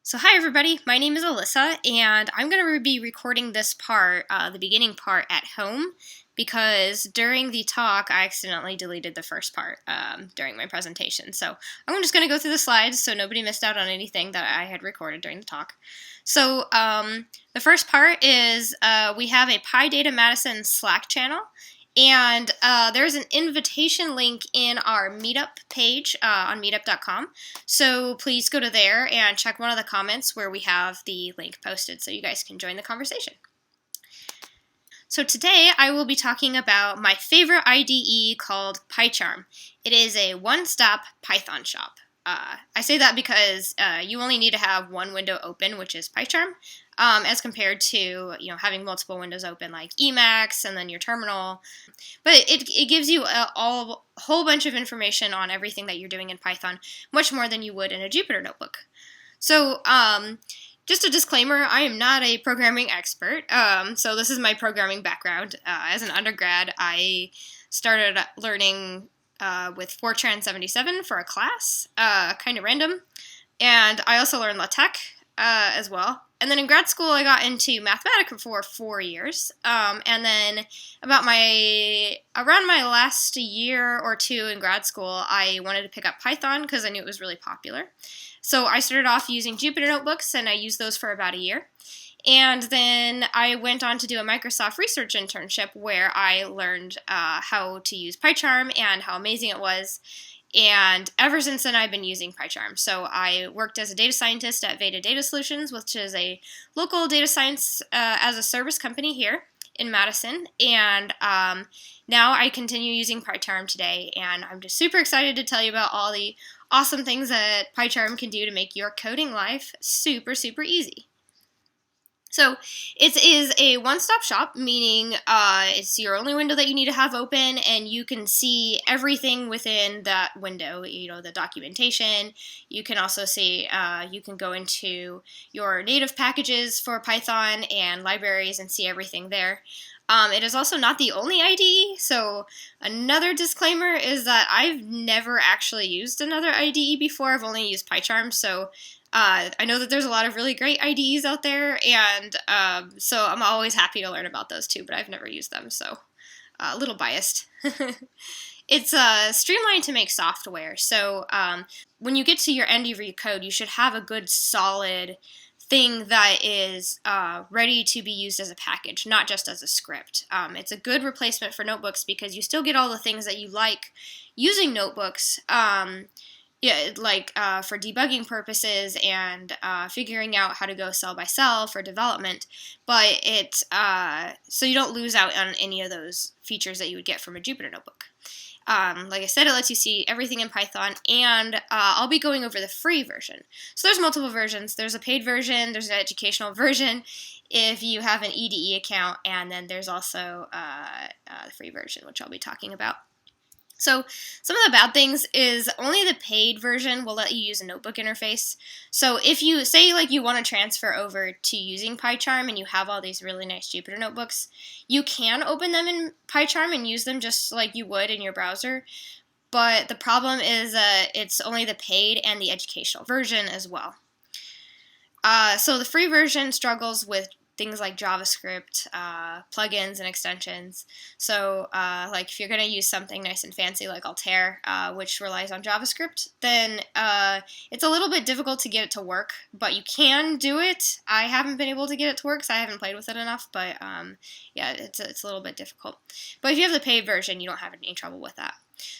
So hi everybody, my name is Alyssa, and I'm going to be recording this part, the beginning part, at home, because during the talk I accidentally deleted the first part during my presentation. So I'm just going to go through the slides so nobody missed out on anything that I had recorded during the talk. So the first part is we have a PyData Madison Slack channel. And there's an invitation link in our Meetup page on meetup.com. So please go to there and check one of the comments where we have the link posted so you guys can join the conversation. So today I will be talking about my favorite IDE called PyCharm. It is a one-stop Python shop. I say that because you only need to have one window open, which is PyCharm, as compared to having multiple windows open like Emacs and then your terminal. But it gives you a whole bunch of information on everything that you're doing in Python, much more than you would in a Jupyter notebook. So just a disclaimer, I am not a programming expert, so this is my programming background. As an undergrad, I started learning with Fortran 77 for a class, kind of random, and I also learned LaTeX as well. And then in grad school, I got into mathematics for 4 years, and then around my last year or two in grad school, I wanted to pick up Python because I knew it was really popular. So I started off using Jupyter notebooks, and I used those for about a year. And then I went on to do a Microsoft research internship where I learned how to use PyCharm and how amazing it was. And ever since then, I've been using PyCharm. So I worked as a data scientist at VEDA Data Solutions, which is a local data science as a service company here in Madison. And now I continue using PyCharm today. And I'm just super excited to tell you about all the awesome things that PyCharm can do to make your coding life super, super easy. So it is a one-stop shop, meaning it's your only window that you need to have open, and you can see everything within that window, the documentation. You can also see, you can go into your native packages for Python and libraries and see everything there. It is also not the only IDE, so another disclaimer is that I've never actually used another IDE before. I've only used PyCharm, so I know that there's a lot of really great IDEs out there, and so I'm always happy to learn about those too, but I've never used them, so a little biased. It's streamlined to make software, so when you get to your end of your code, you should have a good solid thing that is ready to be used as a package, not just as a script. It's a good replacement for notebooks because you still get all the things that you like using notebooks, for debugging purposes and figuring out how to go cell by cell for development, but so you don't lose out on any of those features that you would get from a Jupyter notebook. Like I said, it lets you see everything in Python, and I'll be going over the free version. So there's multiple versions. There's a paid version, there's an educational version if you have an IDE account, and then there's also the free version, which I'll be talking about. So some of the bad things is only the paid version will let you use a notebook interface. So if you say you want to transfer over to using PyCharm and you have all these really nice Jupyter notebooks, you can open them in PyCharm and use them just like you would in your browser. But the problem is it's only the paid and the educational version as well. So the free version struggles with things like JavaScript, plugins, and extensions. So if you're going to use something nice and fancy like Altair, which relies on JavaScript, then it's a little bit difficult to get it to work, but you can do it. I haven't been able to get it to work because I haven't played with it enough, but yeah, it's a little bit difficult. But if you have the paid version, you don't have any trouble with that.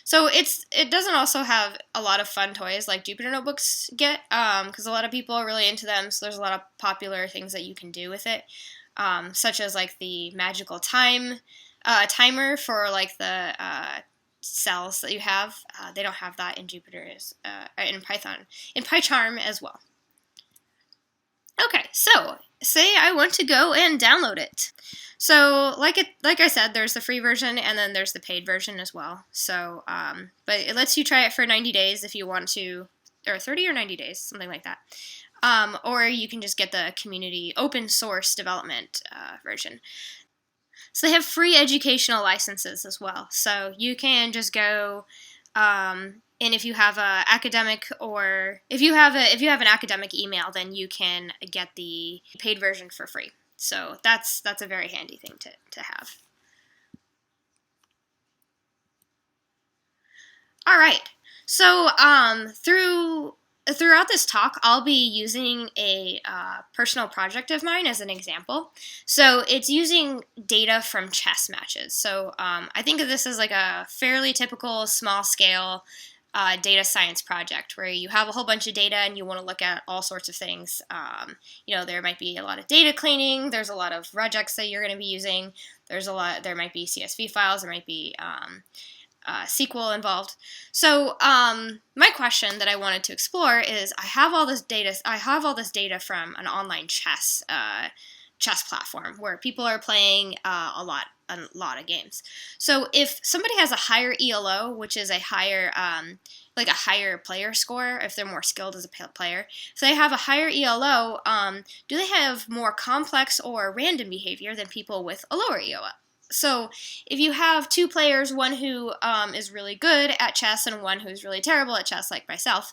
So it doesn't also have a lot of fun toys like Jupyter notebooks get, because a lot of people are really into them, so there's a lot of popular things that you can do with it, such as the magical timer for the cells that you have. They don't have that in Jupyter, in Python, in PyCharm as well. Okay, so say I want to go and download it. So like I said, there's the free version and then there's the paid version as well. So, but it lets you try it for 90 days if you want to, or 30 or 90 days, something like that. Or you can just get the community open source development version. So they have free educational licenses as well. So you can just go And if you have a academic, or if you have an academic email, then you can get the paid version for free. So that's a very handy thing to have. All right. So throughout this talk, I'll be using a personal project of mine as an example. So it's using data from chess matches. So I think of this as like a fairly typical small scale data science project where you have a whole bunch of data and you want to look at all sorts of things. There might be a lot of data cleaning. There's a lot of regex that you're going to be using. There might be CSV files. There might be SQL involved. So my question that I wanted to explore is, I have all this data from an online chess platform where people are playing a lot of games. So if somebody has a higher ELO, which is a higher player score, if they're more skilled as a player, if they have a higher ELO, do they have more complex or random behavior than people with a lower ELO? So if you have two players, one who is really good at chess and one who's really terrible at chess, like myself,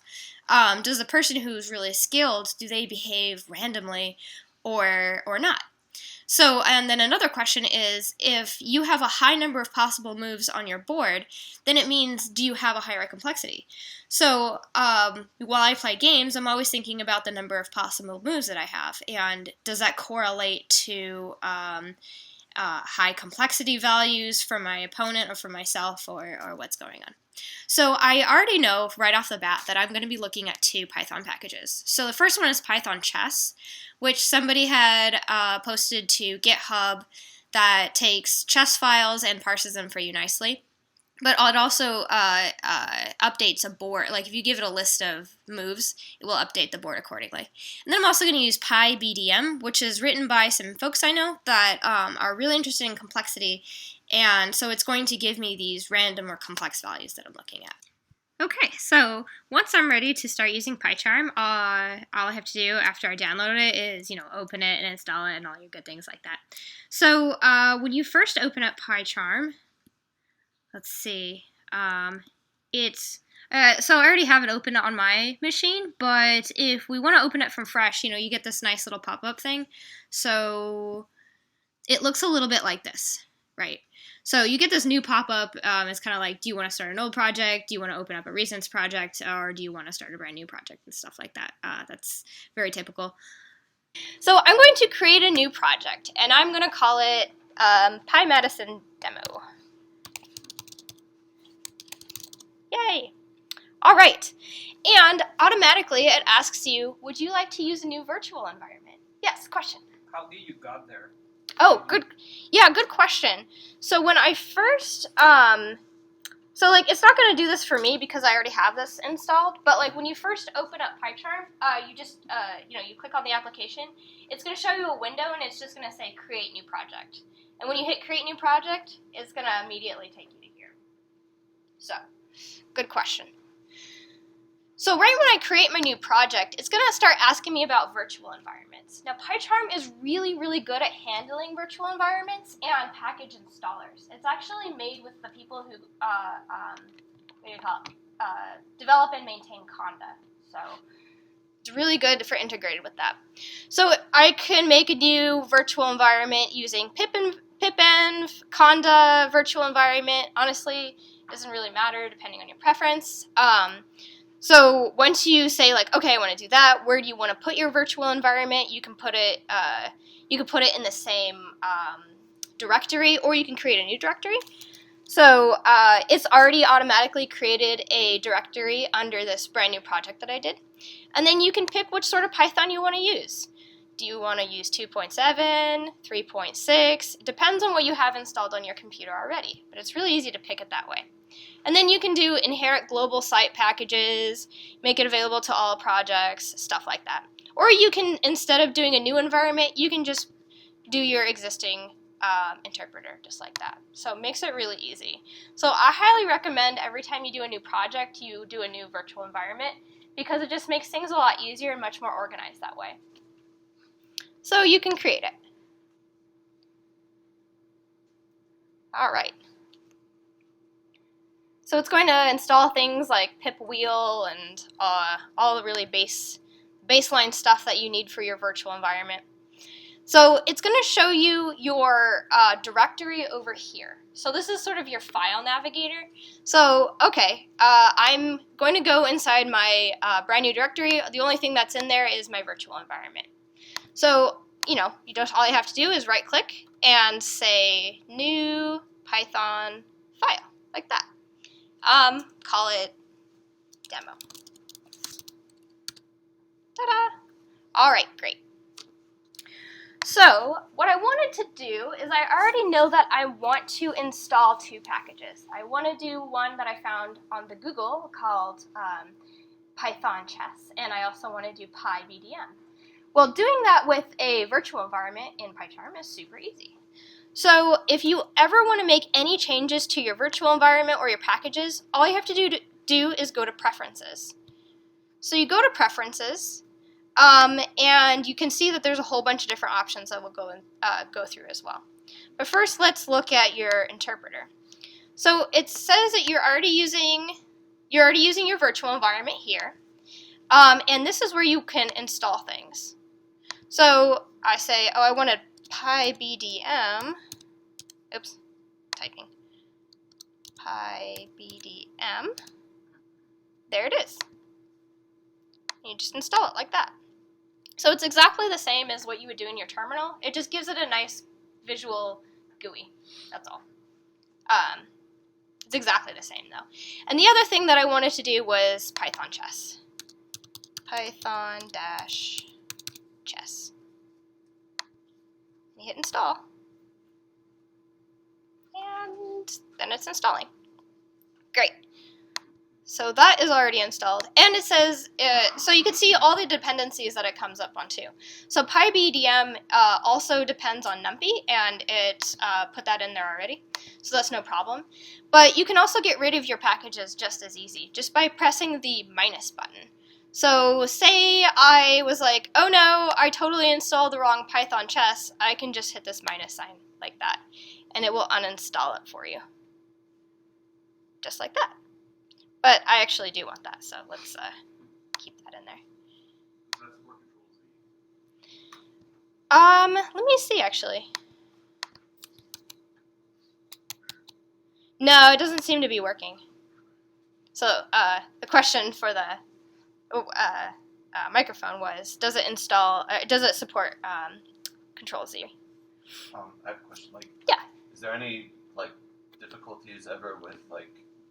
does the person who's really skilled, do they behave randomly or not? So, and then another question is, if you have a high number of possible moves on your board, then it means, do you have a higher complexity? So while I play games, I'm always thinking about the number of possible moves that I have, and does that correlate to high complexity values for my opponent or for myself, or what's going on? So I already know right off the bat that I'm going to be looking at two Python packages. So the first one is Python Chess, which somebody had posted to GitHub, that takes chess files and parses them for you nicely. But it also updates a board. Like if you give it a list of moves, it will update the board accordingly. And then I'm also going to use PyBDM, which is written by some folks I know that are really interested in complexity. And so it's going to give me these random or complex values that I'm looking at. Okay, so once I'm ready to start using PyCharm, all I have to do after I download it is, open it and install it and all your good things like that. So when you first open up PyCharm, let's see, so I already have it open on my machine, but if we want to open it from fresh, you get this nice little pop-up thing. So it looks a little bit like this, right? So you get this new pop-up. It's kind of like, do you want to start an old project? Do you want to open up a recent project? Or do you want to start a brand new project and stuff like that? That's very typical. So I'm going to create a new project, and I'm going to call it Madison Demo. Yay! All right. And automatically it asks you, would you like to use a new virtual environment? Yes, question. How did you got there? Oh, good. Yeah, good question. So when I first, it's not going to do this for me because I already have this installed, but when you first open up PyCharm, you just, you click on the application, it's going to show you a window and it's just going to say create new project. And when you hit create new project, it's going to immediately take you to here. So, good question. So right when I create my new project, it's going to start asking me about virtual environments. Now, PyCharm is really, really good at handling virtual environments and package installers. It's actually made with the people who, develop and maintain Conda. So it's really good for integrated with that. So I can make a new virtual environment using pipenv, Conda virtual environment. Honestly, it doesn't really matter depending on your preference. So once you say okay, I want to do that, where do you want to put your virtual environment? You can put it in the same directory, or you can create a new directory. So it's already automatically created a directory under this brand new project that I did. And then you can pick which sort of Python you want to use. Do you want to use 2.7, 3.6? It depends on what you have installed on your computer already, but it's really easy to pick it that way. And then you can do inherit global site packages, make it available to all projects, stuff like that. Or you can, instead of doing a new environment, you can just do your existing interpreter, just like that. So it makes it really easy. So I highly recommend every time you do a new project, you do a new virtual environment, because it just makes things a lot easier and much more organized that way. So you can create it. All right. So it's going to install things like pip wheel and all the really baseline stuff that you need for your virtual environment. So it's going to show you your directory over here. So this is sort of your file navigator. So, okay, I'm going to go inside my brand new directory. The only thing that's in there is my virtual environment. So, all you have to do is right click and say new Python file, like that. Call it demo. Ta-da! All right, great. So what I wanted to do is I already know that I want to install 2 packages. I want to do one that I found on the Google called Python Chess, and I also want to do PyBDM. Well, doing that with a virtual environment in PyCharm is super easy. So if you ever want to make any changes to your virtual environment or your packages, all you have to do is go to Preferences. So you go to Preferences, and you can see that there's a whole bunch of different options that we'll go through as well. But first, let's look at your interpreter. So it says that you're already using your virtual environment here, and this is where you can install things. So I say, oh, I want a PyBDM. Oops, typing. PyBDM. There it is. You just install it like that. So it's exactly the same as what you would do in your terminal. It just gives it a nice visual GUI. That's all. It's exactly the same though. And the other thing that I wanted to do was Python Chess. Python-chess. You hit install. And then it's installing. Great. So that is already installed, and it says, so you can see all the dependencies that it comes up on too. So PyBDM also depends on NumPy, and it put that in there already, so that's no problem. But you can also get rid of your packages just as easy, just by pressing the minus button. So say I was like, oh no, I totally installed the wrong Python Chess, I can just hit this minus sign like that, and it will uninstall it for you. Just like that. But I actually do want that, so let's keep that in there. Let me see, actually. No, it doesn't seem to be working. So the question for the microphone was, does it support Control-Z? I have a question. Yeah. Is there any difficulties ever with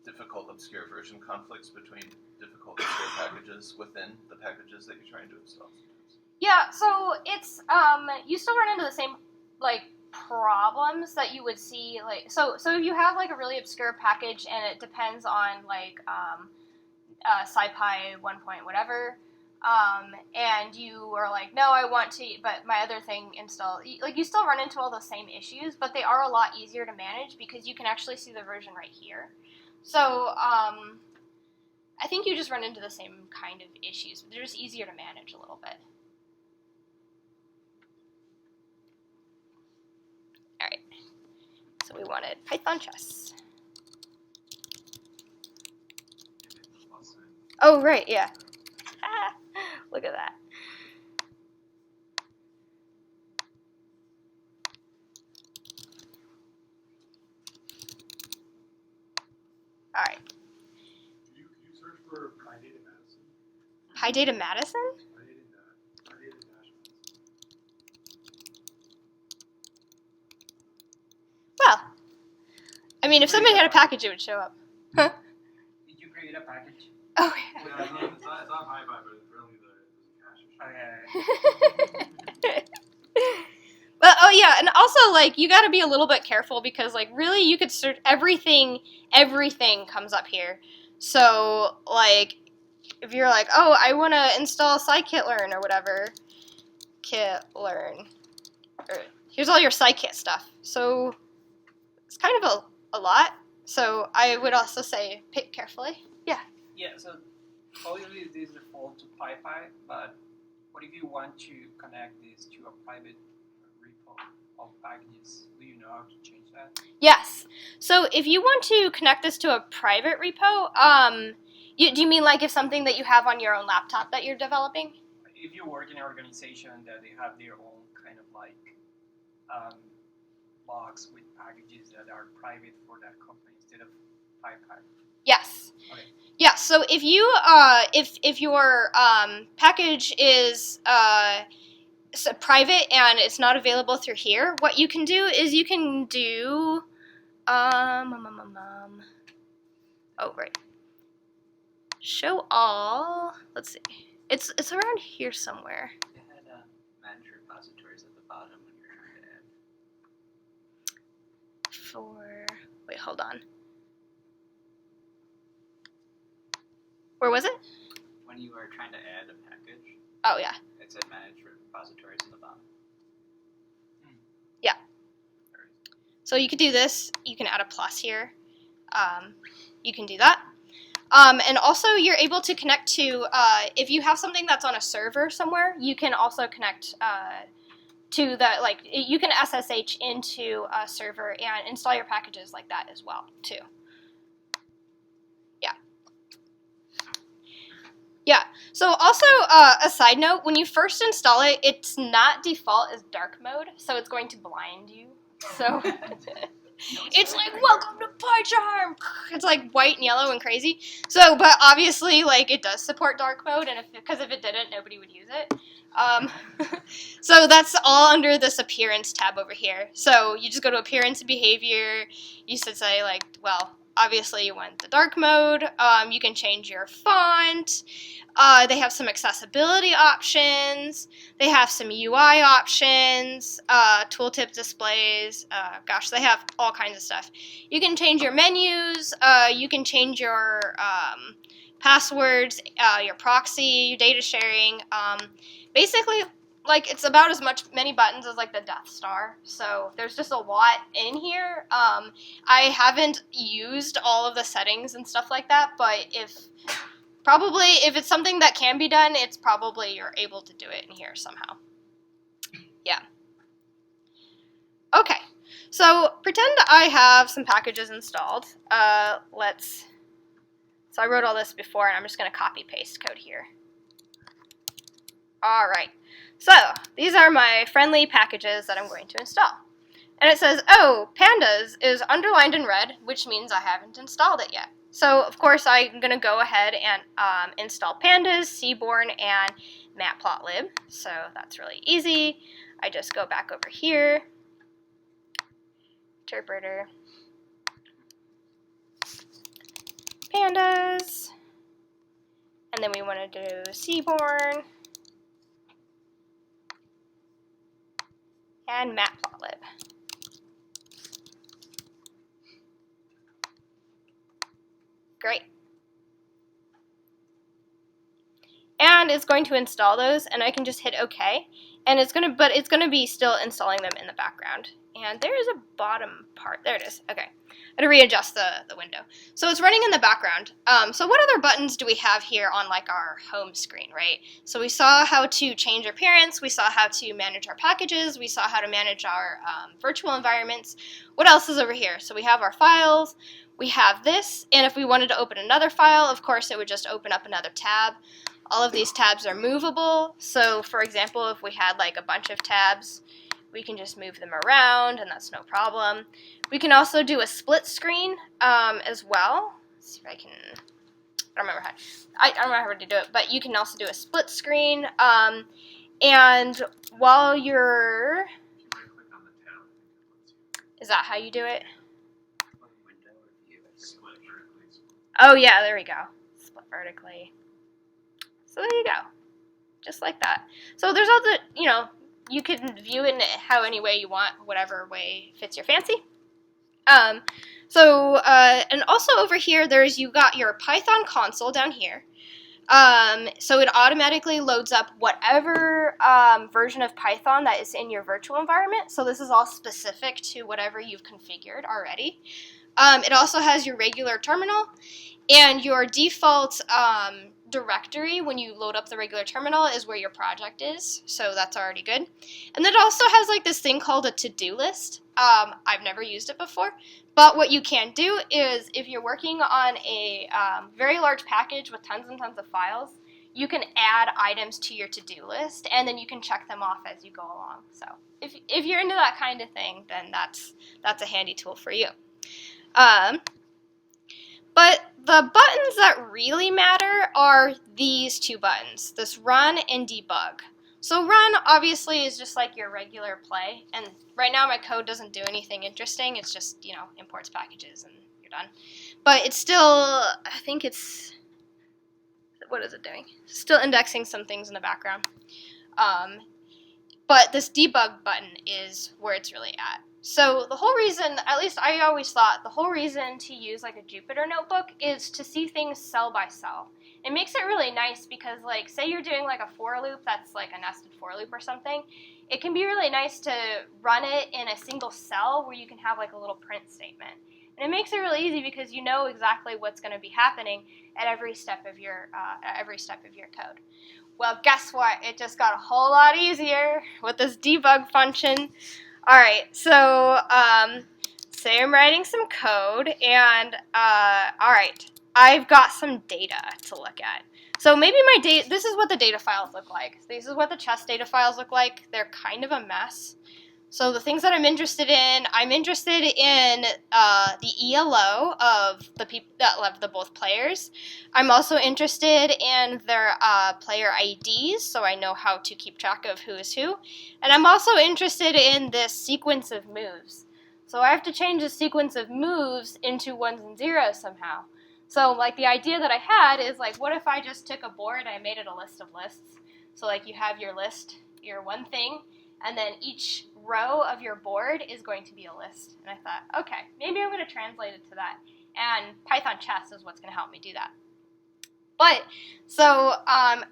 difficult obscure version conflicts between difficult obscure packages within the packages that you're trying to install? Yeah, so it's you still run into the same problems that you would see so if you have a really obscure package and it depends on SciPy 1 point whatever, and you are like, no, I want to, but my other thing install, you still run into all those same issues, but they are a lot easier to manage because you can actually see the version right here. So I think you just run into the same kind of issues, but they're just easier to manage a little bit. All right, so we wanted Python Chess. Oh, right, yeah. Look at that. All right. Can you search for PyData Madison? PyData Madison? PyData Madison. Well, I mean, if somebody had a package, it would show up. Huh? Did you create a package? Oh, Yeah, it's not PyPy, but it's really the cache. Okay. Well, oh yeah, and also you got to be a little bit careful because really you could search everything comes up here. So if you're like, oh, I want to install scikit-learn or whatever, kit-learn, here's all your scikit stuff. So it's kind of a lot. So I would also say pick carefully. Yeah. Yeah, so obviously this default to PyPy, but what if you want to connect this to a private repo of packages. Do you know how to change that? Yes. So if you want to connect this to a private repo, do you mean like if something that you have on your own laptop that you're developing? If you work in an organization that they have their own kind of like logs with packages that are private for that company instead of PyPy. Yes. Okay. Yeah. So if you if your package is private and it's not available through here, what you can do is you can do oh right. Show all. Let's see. It's around here somewhere. It had manage repositories at the bottom when you're trying to add. Wait, hold on. Where was it? When you were trying to add a package, Oh yeah. it said manage repositories at the bottom. Yeah. So you could do this. You can add a plus here. You can do that. And also you're able to connect to, if you have something that's on a server somewhere, you can also connect to the, like, you can SSH into a server and install your packages like that as well, too. Yeah. Yeah. So also, a side note, when you first install it, it's not default as dark mode, so it's going to blind you. So... It's like, welcome to PyCharm! It's like white and yellow and crazy. So, but obviously, like, it does support dark mode, and because if it didn't, nobody would use it. So that's all under this appearance tab over here. So you just go to appearance and behavior. You should say, like, well, obviously you want the dark mode. You can change your font. They have some accessibility options. They have some UI options, tooltip displays. Gosh, they have all kinds of stuff. You can change your menus. You can change your passwords, your proxy, your data sharing. Basically, like, it's about as many buttons as like the Death Star. So there's just a lot in here. I haven't used all of the settings and stuff like that, but if it's something that can be done, it's probably you're able to do it in here somehow. Yeah. Okay. So pretend I have some packages installed. So I wrote all this before, and I'm just going to copy paste code here. All right. So these are my friendly packages that I'm going to install. And it says, oh, pandas is underlined in red, which means I haven't installed it yet. So, of course, I'm going to go ahead and install pandas, Seaborn, and matplotlib. So that's really easy. I just go back over here, interpreter, pandas, and then we want to do Seaborn and matplotlib. Great. And it's going to install those, and I can just hit OK. And it's gonna be still installing them in the background. And there is a bottom part. There it is. Okay. I had to readjust the window. So it's running in the background. So what other buttons do we have here on like our home screen, right? So we saw how to change our appearance. We saw how to manage our packages. We saw how to manage our virtual environments. What else is over here? So we have our files. We have this, and if we wanted to open another file, of course, it would just open up another tab. All of these tabs are movable. So, for example, if we had like a bunch of tabs, we can just move them around, and that's no problem. We can also do a split screen as well. Let's see if I can. I don't remember how to do it, but you can also do a split screen. And while you're, is that how you do it? Oh yeah, there we go. Split vertically. So there you go. Just like that. So there's all the, you can view it in how any way you want, whatever way fits your fancy. And also over here, you got your Python console down here. So it automatically loads up whatever version of Python that is in your virtual environment. So this is all specific to whatever you've configured already. It also has your regular terminal and your default directory when you load up the regular terminal is where your project is, so that's already good. And then it also has like this thing called a to-do list. I've never used it before, but what you can do is if you're working on a very large package with tons and tons of files, you can add items to your to-do list, and then you can check them off as you go along. So if you're into that kind of thing, then that's a handy tool for you. But the buttons that really matter are these two buttons, this run and debug. So run obviously is just like your regular play, and right now my code doesn't do anything interesting. It's just, you know, imports packages and you're done. But it's still, I think it's, what is it doing? Still indexing some things in the background. But this debug button is where it's really at. So the whole reason, at least I always thought, the whole reason to use like a Jupyter notebook is to see things cell by cell. It makes it really nice because, like, say you're doing like a for loop that's like a nested for loop or something, it can be really nice to run it in a single cell where you can have like a little print statement. And it makes it really easy because you know exactly what's going to be happening at every step of your code. Well, guess what? It just got a whole lot easier with this debug function. All right, so say I'm writing some code, and all right, I've got some data to look at. So maybe my data, this is what the data files look like. This is what the chess data files look like. They're kind of a mess. So the things that I'm interested in the ELO of the people that love the both players. I'm also interested in their player IDs, so I know how to keep track of who is who. And I'm also interested in this sequence of moves. So I have to change the sequence of moves into ones and zeros somehow. So like the idea that I had is like, what if I just took a board and I made it a list of lists? So like you have your list, your one thing, and then each row of your board is going to be a list. And I thought, okay, maybe I'm going to translate it to that. And Python chess is what's going to help me do that. But, so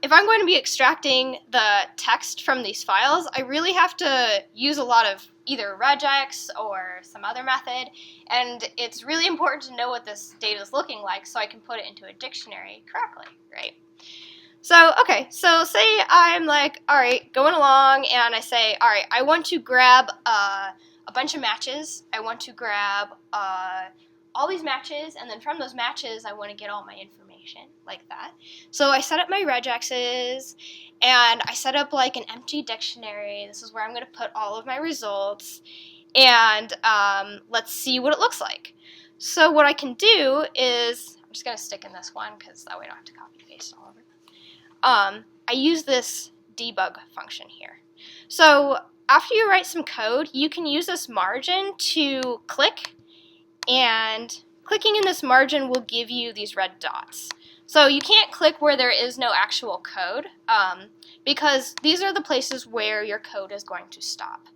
if I'm going to be extracting the text from these files, I really have to use a lot of either regex or some other method. And it's really important to know what this data is looking like so I can put it into a dictionary correctly, right? So, okay, so say I'm like, all right, going along, and I say, all right, I want to grab a bunch of matches. I want to grab all these matches, and then from those matches, I want to get all my information, like that. So I set up my regexes, and I set up like an empty dictionary. This is where I'm going to put all of my results, and let's see what it looks like. So what I can do is, I'm just going to stick in this one, because that way I don't have to copy and paste all over. I use this debug function here. So after you write some code, you can use this margin to click, and clicking in this margin will give you these red dots. So you can't click where there is no actual code, because these are the places where your code is going to stop.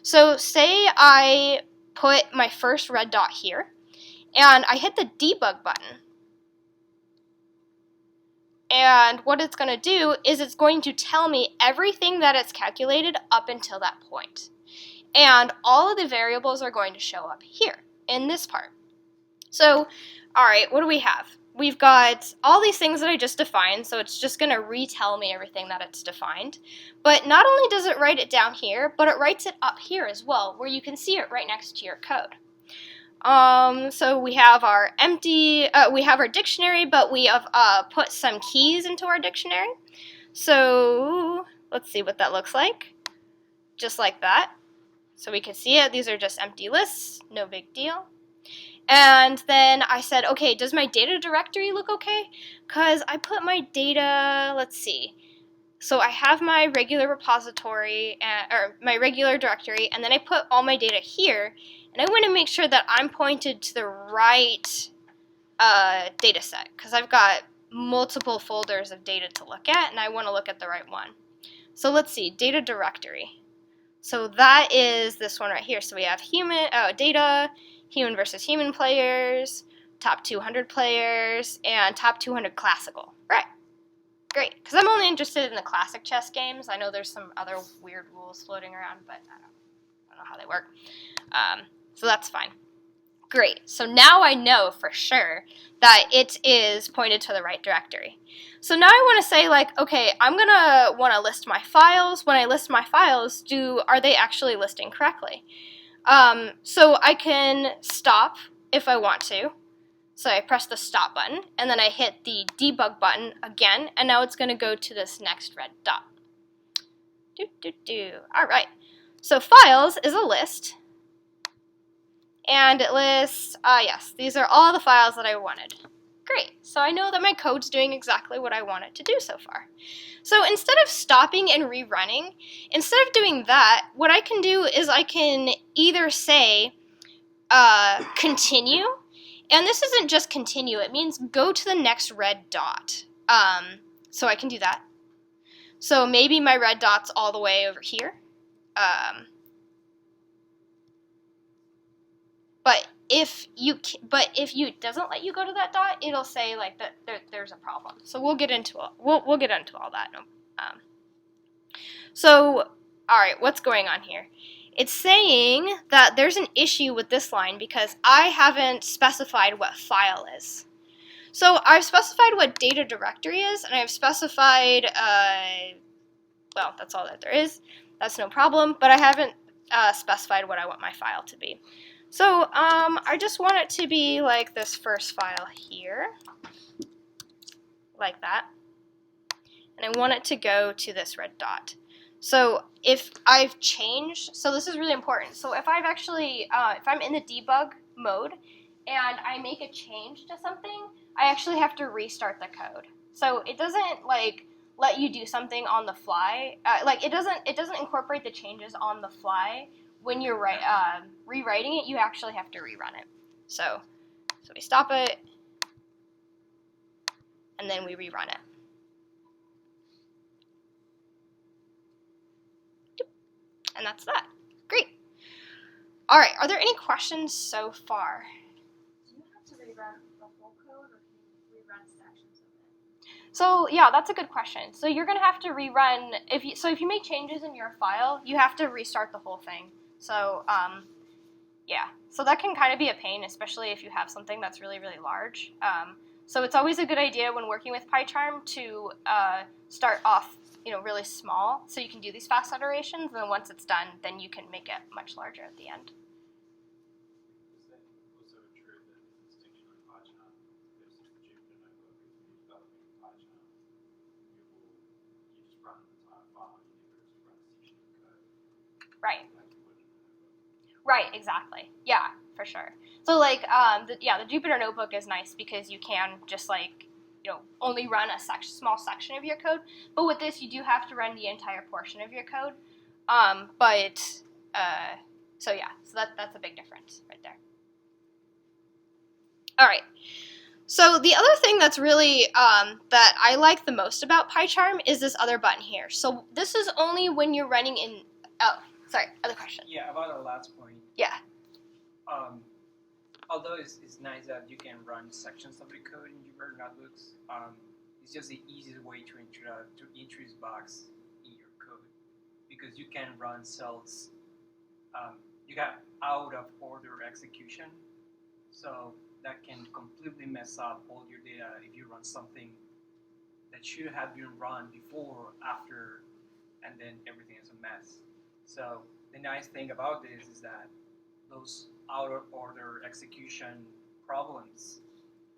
So say I put my first red dot here, and I hit the debug button. And what it's going to do is it's going to tell me everything that it's calculated up until that point. And all of the variables are going to show up here in this part. So, all right, what do we have? We've got all these things that I just defined, so it's just going to retell me everything that it's defined. But not only does it write it down here, but it writes it up here as well, where you can see it right next to your code. So we have our we have our dictionary, but we have put some keys into our dictionary. So let's see what that looks like. Just like that. So we can see it. These are just empty lists, no big deal. And then I said, okay, does my data directory look okay? Because I put my data, let's see. So I have my regular repository, or my regular directory, and then I put all my data here. And I want to make sure that I'm pointed to the right data set, because I've got multiple folders of data to look at, and I want to look at the right one. So let's see, data directory. So that is this one right here. So we have data, human versus human players, top 200 players, and top 200 classical. Right. Great, because I'm only interested in the classic chess games. I know there's some other weird rules floating around, but I don't know how they work. So that's fine. Great. So now I know for sure that it is pointed to the right directory. So now I want to say, like, okay, I'm going to want to list my files. When I list my files, are they actually listing correctly? So I can stop if I want to. So I press the stop button, and then I hit the debug button again, and now it's going to go to this next red dot. All right. So files is a list. And it lists, yes, these are all the files that I wanted. Great, so I know that my code's doing exactly what I want it to do so far. So instead of stopping and rerunning, instead of doing that, what I can do is I can either say continue, and this isn't just continue, it means go to the next red dot. So I can do that. So maybe my red dot's all the way over here. But if it doesn't let you go to that dot, it'll say like that there's a problem. So we'll get into we'll get into all that. So all right, what's going on here? It's saying that there's an issue with this line because I haven't specified what file is. So I've specified what data directory is, and I've specified well, that's all that there is. That's no problem. But I haven't specified what I want my file to be. So I just want it to be like this first file here, like that, and I want it to go to this red dot. So if I've changed, so this is really important. So if I've actually, if I'm in the debug mode and I make a change to something, I actually have to restart the code. So it doesn't like let you do something on the fly. Like it doesn't incorporate the changes on the fly. When you're rewriting it, you actually have to rerun it. So we stop it, and then we rerun it. And that's that. Great. All right, are there any questions so far? Do you have to rerun the whole code, or can you rerun sections of it? So yeah, that's a good question. So you're gonna have to rerun if you make changes in your file, you have to restart the whole thing. So yeah, so that can kind of be a pain, especially if you have something that's really, really large. So it's always a good idea when working with PyCharm to start off, really small, so you can do these fast iterations, and then once it's done, then you can make it much larger at the end. Is that also true that the distinction in PyCharm versus the Jupyter notebook is when you're developing PyCharm, you just run the entire file, you never just run a section of code. Right. Like you would in a notebook. Right, exactly. Yeah, for sure. So like, the Jupyter notebook is nice because you can just like, only run a small section of your code. But with this, you do have to run the entire portion of your code. So yeah, so that's a big difference right there. All right. So the other thing that's really that I like the most about PyCharm is this other button here. So this is only when you're running in. Oh, sorry. Other question. Yeah, about the last point. Yeah. Although it's nice that you can run sections of the code in Jupyter notebooks, it's just the easiest way to introduce bugs in your code, because you can run cells. You got out of order execution, so that can completely mess up all your data if you run something that should have been run before, after, and then everything is a mess. So the nice thing about this is that those out of order execution problems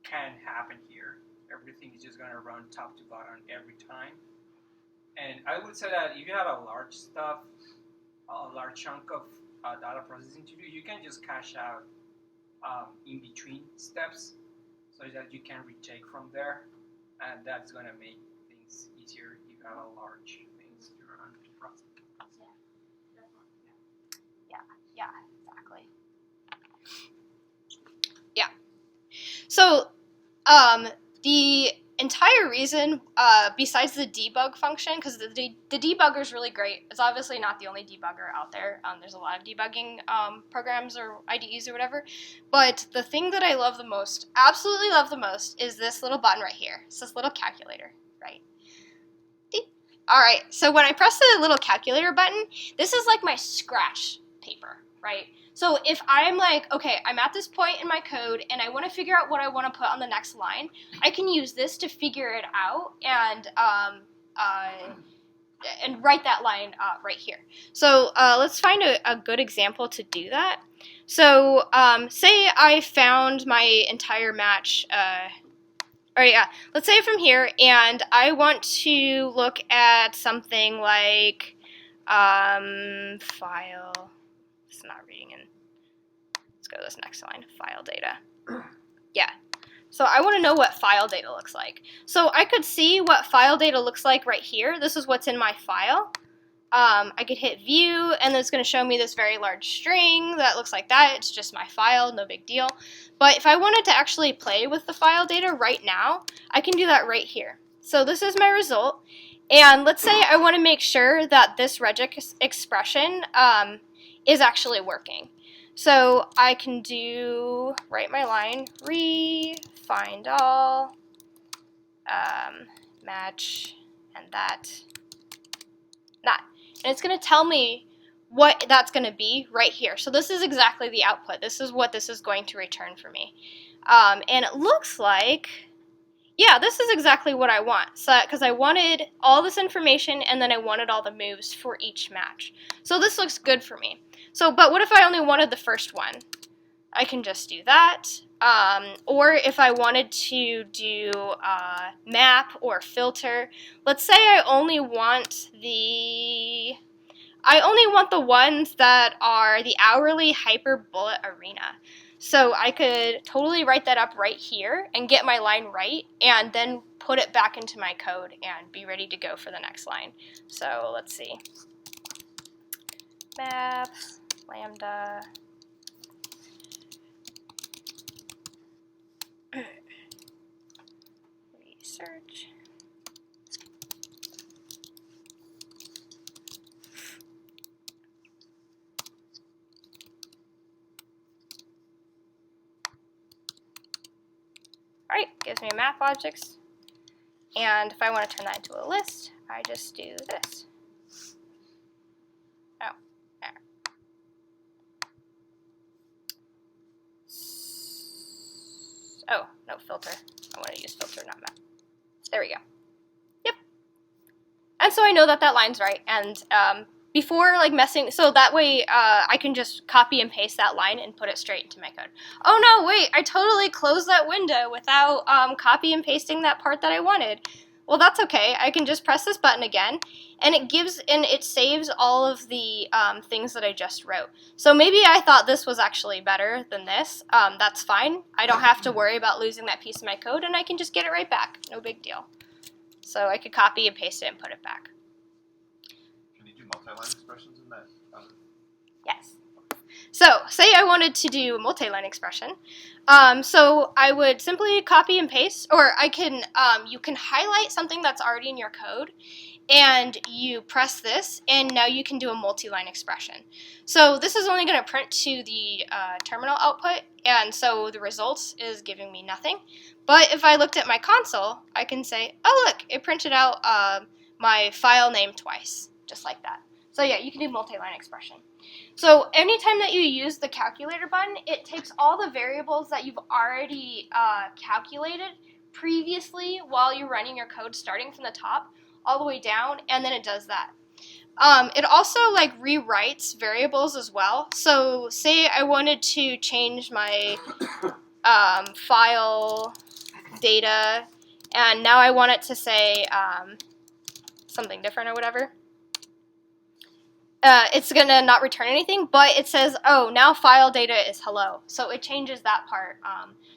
can happen here. Everything is just going to run top to bottom every time. And I would say that if you have a large chunk of data processing to do, you can just cache out in between steps so that you can retake from there. And that's going to make things easier if you have a large things to run to process. Yeah, exactly. Yeah. So, the entire reason, besides the debug function, because the debugger is really great. It's obviously not the only debugger out there. There's a lot of debugging programs or IDEs or whatever. But the thing that I love the most, absolutely love the most, is this little button right here. It's this little calculator, right? All right. So when I press the little calculator button, this is like my scratch paper, right? So if I'm like, okay, I'm at this point in my code and I want to figure out what I want to put on the next line, I can use this to figure it out and write that line right here. So let's find a good example to do that. So say I found my entire match. Let's say from here, and I want to look at something like file. It's not reading in. Let's go to this next line, file data. Yeah. So I want to know what file data looks like. So I could see what file data looks like right here. This is what's in my file. I could hit view, and it's going to show me this very large string that looks like that. It's just my file, no big deal. But if I wanted to actually play with the file data right now, I can do that right here. So this is my result. And let's say I want to make sure that this regex expression is actually working. So I can write my line, find all, match, and that. And it's going to tell me what that's going to be right here. So this is exactly the output. This is what this is going to return for me. And it looks like, yeah, this is exactly what I want. So because I wanted all this information and then I wanted all the moves for each match. So this looks good for me. So, but what if I only wanted the first one? I can just do that. Or if I wanted to do map or filter, let's say I only want the ones that are the hourly hyper bullet arena. So I could totally write that up right here and get my line right and then put it back into my code and be ready to go for the next line. So let's see. Map, lambda. Research. Alright, gives me map objects. And if I want to turn that into a list, I just do this. Oh, there. Oh, no, filter. I want to use filter, not map. There we go. Yep. And so I know that that line's right. And before like messing, so that way I can just copy and paste that line and put it straight into my code. Oh no, wait, I totally closed that window without copy and pasting that part that I wanted. Well, that's okay. I can just press this button again, and it saves all of the things that I just wrote. So maybe I thought this was actually better than this. That's fine. I don't have to worry about losing that piece of my code, and I can just get it right back. No big deal. So I could copy and paste it and put it back. Can you do multi-line expressions in that? Yes. So say I wanted to do a multi-line expression. So I would simply copy and paste, or I can you can highlight something that's already in your code, and you press this, and now you can do a multi-line expression. So this is only going to print to the terminal output, and so the results is giving me nothing. But if I looked at my console, I can say, oh look, it printed out my file name twice, just like that. So yeah, you can do multi-line expression. So anytime that you use the calculator button, it takes all the variables that you've already calculated previously while you're running your code, starting from the top all the way down, and then it does that. It also like rewrites variables as well. So say I wanted to change my file data, and now I want it to say something different or whatever. It's going to not return anything, but it says, oh, now file data is hello. So it changes that part.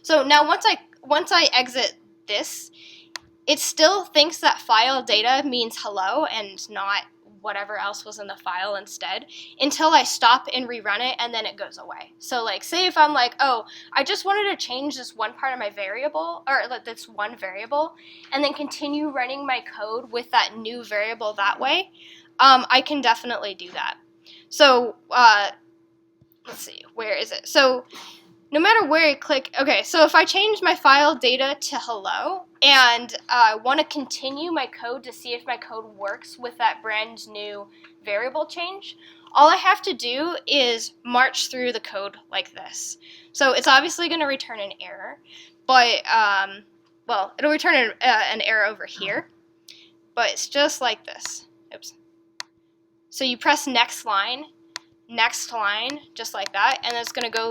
So now once I exit this, it still thinks that file data means hello and not whatever else was in the file instead, until I stop and rerun it, and then it goes away. So like, say if I'm like, oh, I just wanted to change this one part of my variable, or like this one variable, and then continue running my code with that new variable that way, I can definitely do that. So let's see, where is it? So no matter where I click, okay, so if I change my file data to hello and I want to continue my code to see if my code works with that brand new variable change, all I have to do is march through the code like this. So it's obviously going to return an error, but, well, it'll return an error over here, but it's just like this. Oops. So you press next line, just like that, and it's going to go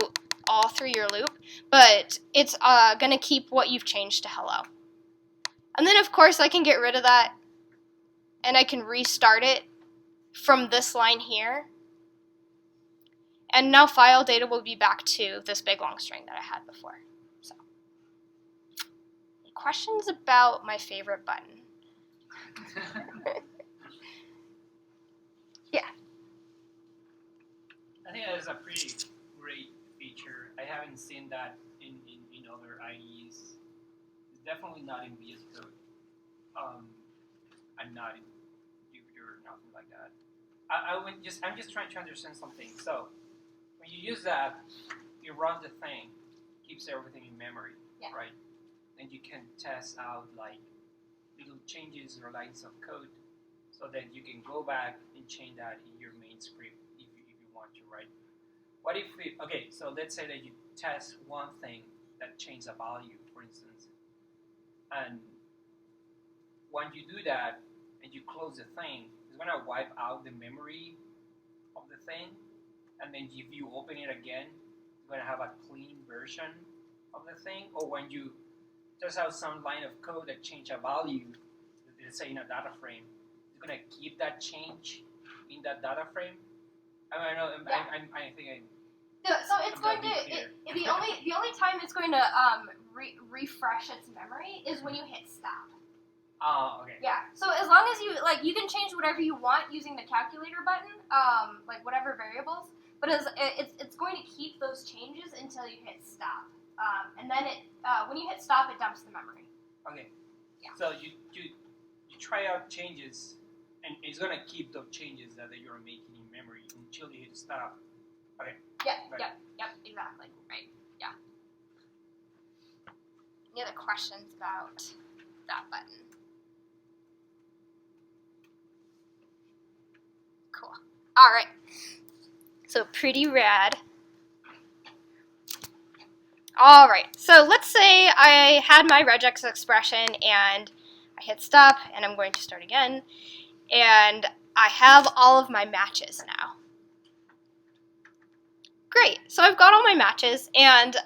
all through your loop, but it's going to keep what you've changed to hello. And then, of course, I can get rid of that, and I can restart it from this line here. And now file data will be back to this big long string that I had before. So, any questions about my favorite button? Yeah. I think that is a pretty great feature. I haven't seen that in other IDEs. It's definitely not in VS Code. I'm not in Jupyter or nothing like that. I'm just trying to understand something. So when you use that, you run the thing, keeps everything in memory, Yeah. right? And you can test out like little changes or lines of code, so that you can go back and change that in your main script if you want to, right? What if so let's say that you test one thing that changes a value, for instance, and when you do that and you close the thing, it's going to wipe out the memory of the thing, and then if you open it again, it's going to have a clean version of the thing. Or when you test out some line of code that change a value, let's say in a data frame, it's going to keep that change in that data frame. I think So it's I'm going not being to clear. the only time it's going to refresh its memory is when you hit stop. Oh, okay. Yeah. So as long as you can change whatever you want using the calculator button, like whatever variables. But it's going to keep those changes until you hit stop. And then when you hit stop, it dumps the memory. Okay. Yeah. So you try out changes, and it's going to keep those changes that you're making in memory until you hit stop. Okay. Yep. Right. Yep. Exactly. Right. Yeah. Any other questions about that button? Cool. All right. So pretty rad. All right. So let's say I had my regex expression and I hit stop and I'm going to start again, and I have all of my matches now. Great. So I've got all my matches, and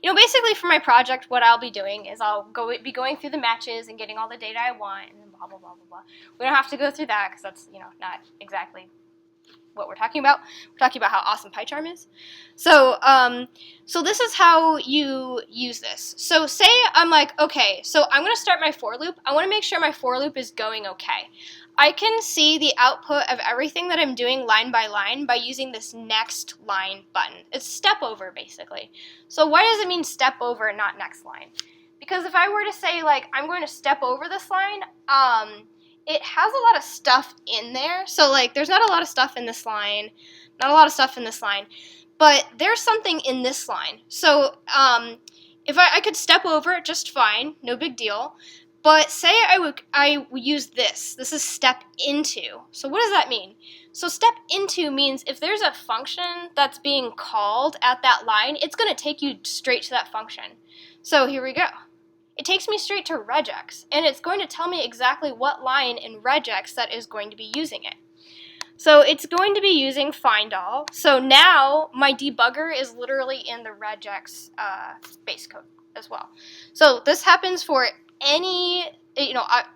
basically for my project, what I'll be doing is I'll be going through the matches and getting all the data I want, and then blah blah blah blah blah. We don't have to go through that because that's not exactly what we're talking about. We're talking about how awesome PyCharm is. So so this is how you use this. So say I'm like, okay, so I'm going to start my for loop. I want to make sure my for loop is going okay. I can see the output of everything that I'm doing line by line by using this next line button. It's step over, basically. So why does it mean step over and not next line? Because if I were to say, like, I'm going to step over this line, it has a lot of stuff in there. So, like, there's not a lot of stuff in this line, not a lot of stuff in this line, but there's something in this line. So if I could step over it just fine, no big deal. But say I would use this. This is step into. So what does that mean? So step into means if there's a function that's being called at that line, it's going to take you straight to that function. So here we go. It takes me straight to regex, and it's going to tell me exactly what line in regex that is going to be using it. So it's going to be using find all. So now my debugger is literally in the regex base code as well. So this happens for any,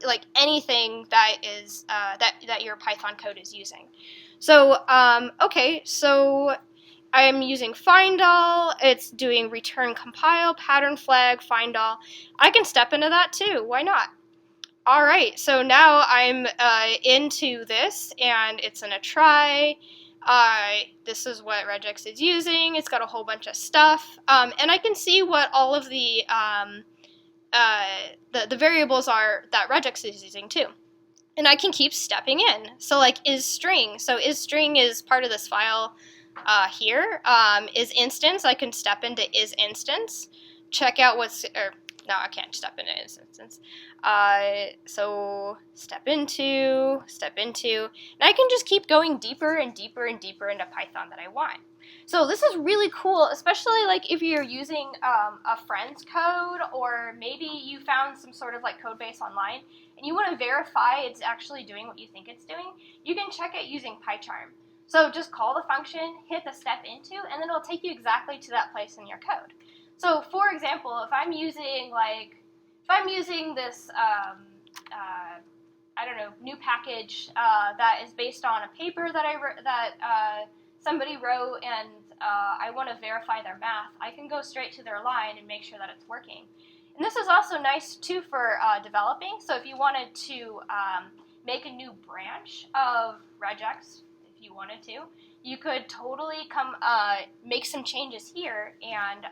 like anything that is that your Python code is using. So okay, so I'm using find all. It's doing return compile, pattern flag, find all. I can step into that too. Why not? All right, so now I'm into this, and it's in a try. This is what regex is using. It's got a whole bunch of stuff, and I can see what all of the variables are that regex is using too. And I can keep stepping in. So like isString. So isString is part of this file here. Is instance. I can step into isInstance. Check out no, I can't step into this instance. So step into, and I can just keep going deeper and deeper and deeper into Python that I want. So this is really cool, especially like if you're using a friend's code, or maybe you found some sort of like code base online and you want to verify it's actually doing what you think it's doing. You can check it using PyCharm. So just call the function, hit the step into, and then it'll take you exactly to that place in your code. So for example, if I'm using this I don't know, new package that is based on a paper that somebody wrote, and I want to verify their math, I can go straight to their line and make sure that it's working. And this is also nice too for developing. So if you wanted to make a new branch of regex, if you wanted to, you could totally come make some changes here, and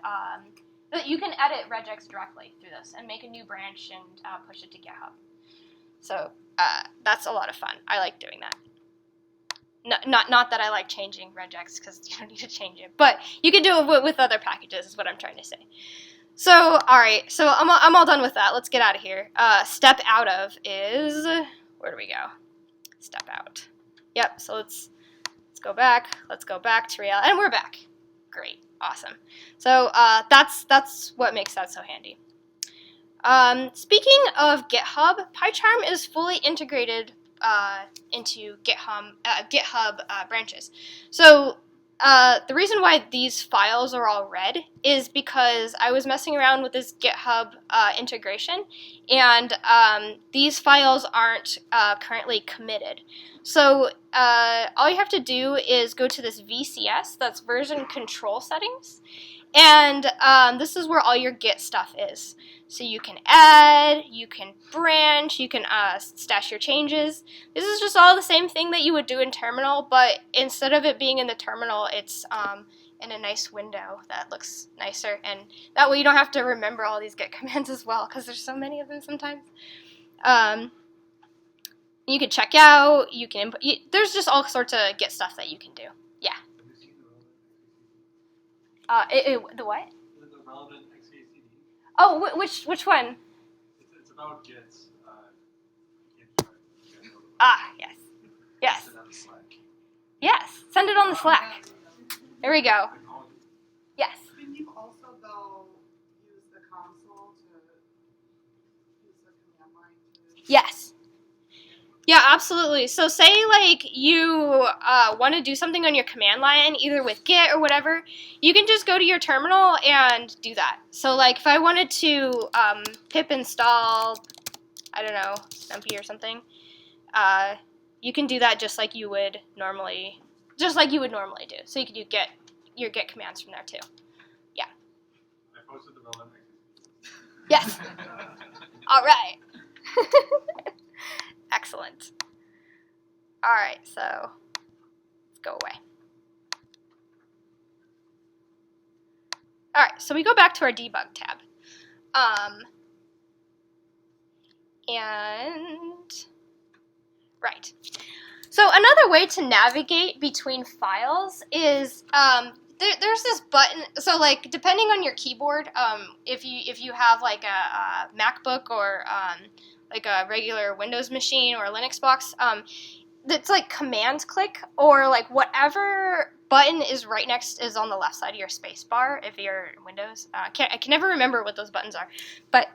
you can edit regex directly through this and make a new branch and push it to GitHub. So that's a lot of fun. I like doing that. Not that I like changing regex, because you don't need to change it, but you can do it with other packages is what I'm trying to say. So, all right, so I'm all done with that. Let's get out of here. Step out of is, where do we go? Step out. Yep, so let's go back. Let's go back to reality, and we're back. Great, awesome. So that's what makes that so handy. Speaking of GitHub, PyCharm is fully integrated into GitHub branches. So the reason why these files are all red is because I was messing around with this GitHub integration, and these files aren't currently committed. So all you have to do is go to this VCS, that's version control settings, and this is where all your Git stuff is. So you can add, you can branch, you can stash your changes. This is just all the same thing that you would do in terminal, but instead of it being in the terminal, it's in a nice window that looks nicer, and that way you don't have to remember all these Git commands as well, because there's so many of them sometimes. You can check out, you can input, there's just all sorts of Git stuff that you can do. Yeah. The what? The relevant XKCD. Oh, which one? It's about Git. Yes. Yes. Yes. Send it on the Slack. There we go. Yes. Can you also, though, use the console to use the command line to... Yes. Yeah, absolutely. So say like you want to do something on your command line, either with Git or whatever, you can just go to your terminal and do that. So like if I wanted to pip install, I don't know, numpy or something, you can do that just like you would normally do. So you can do your Git commands from there too. Yeah. I posted the relevant. Yes. All right. Excellent. All right, so let's go away. All right, so we go back to our debug tab. Right. So another way to navigate between files is there's this button. So like depending on your keyboard, if you have like a MacBook or like a regular Windows machine or a Linux box, it's like command click, or like whatever button is on the left side of your space bar if you're Windows. I can never remember what those buttons are, but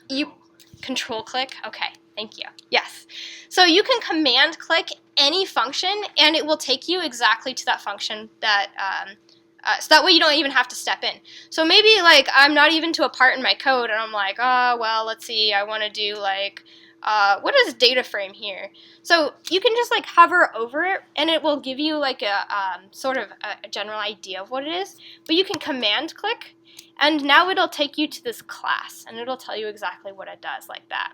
you control click. Okay, thank you. Yes, so you can command click any function, and it will take you exactly to that function that. So that way you don't even have to step in. So maybe like I'm not even to a part in my code, and I'm like, oh well, let's see, I want to do like what is data frame here? So you can just like hover over it, and it will give you like a sort of a general idea of what it is. But you can command click, and now it'll take you to this class, and it'll tell you exactly what it does, like that.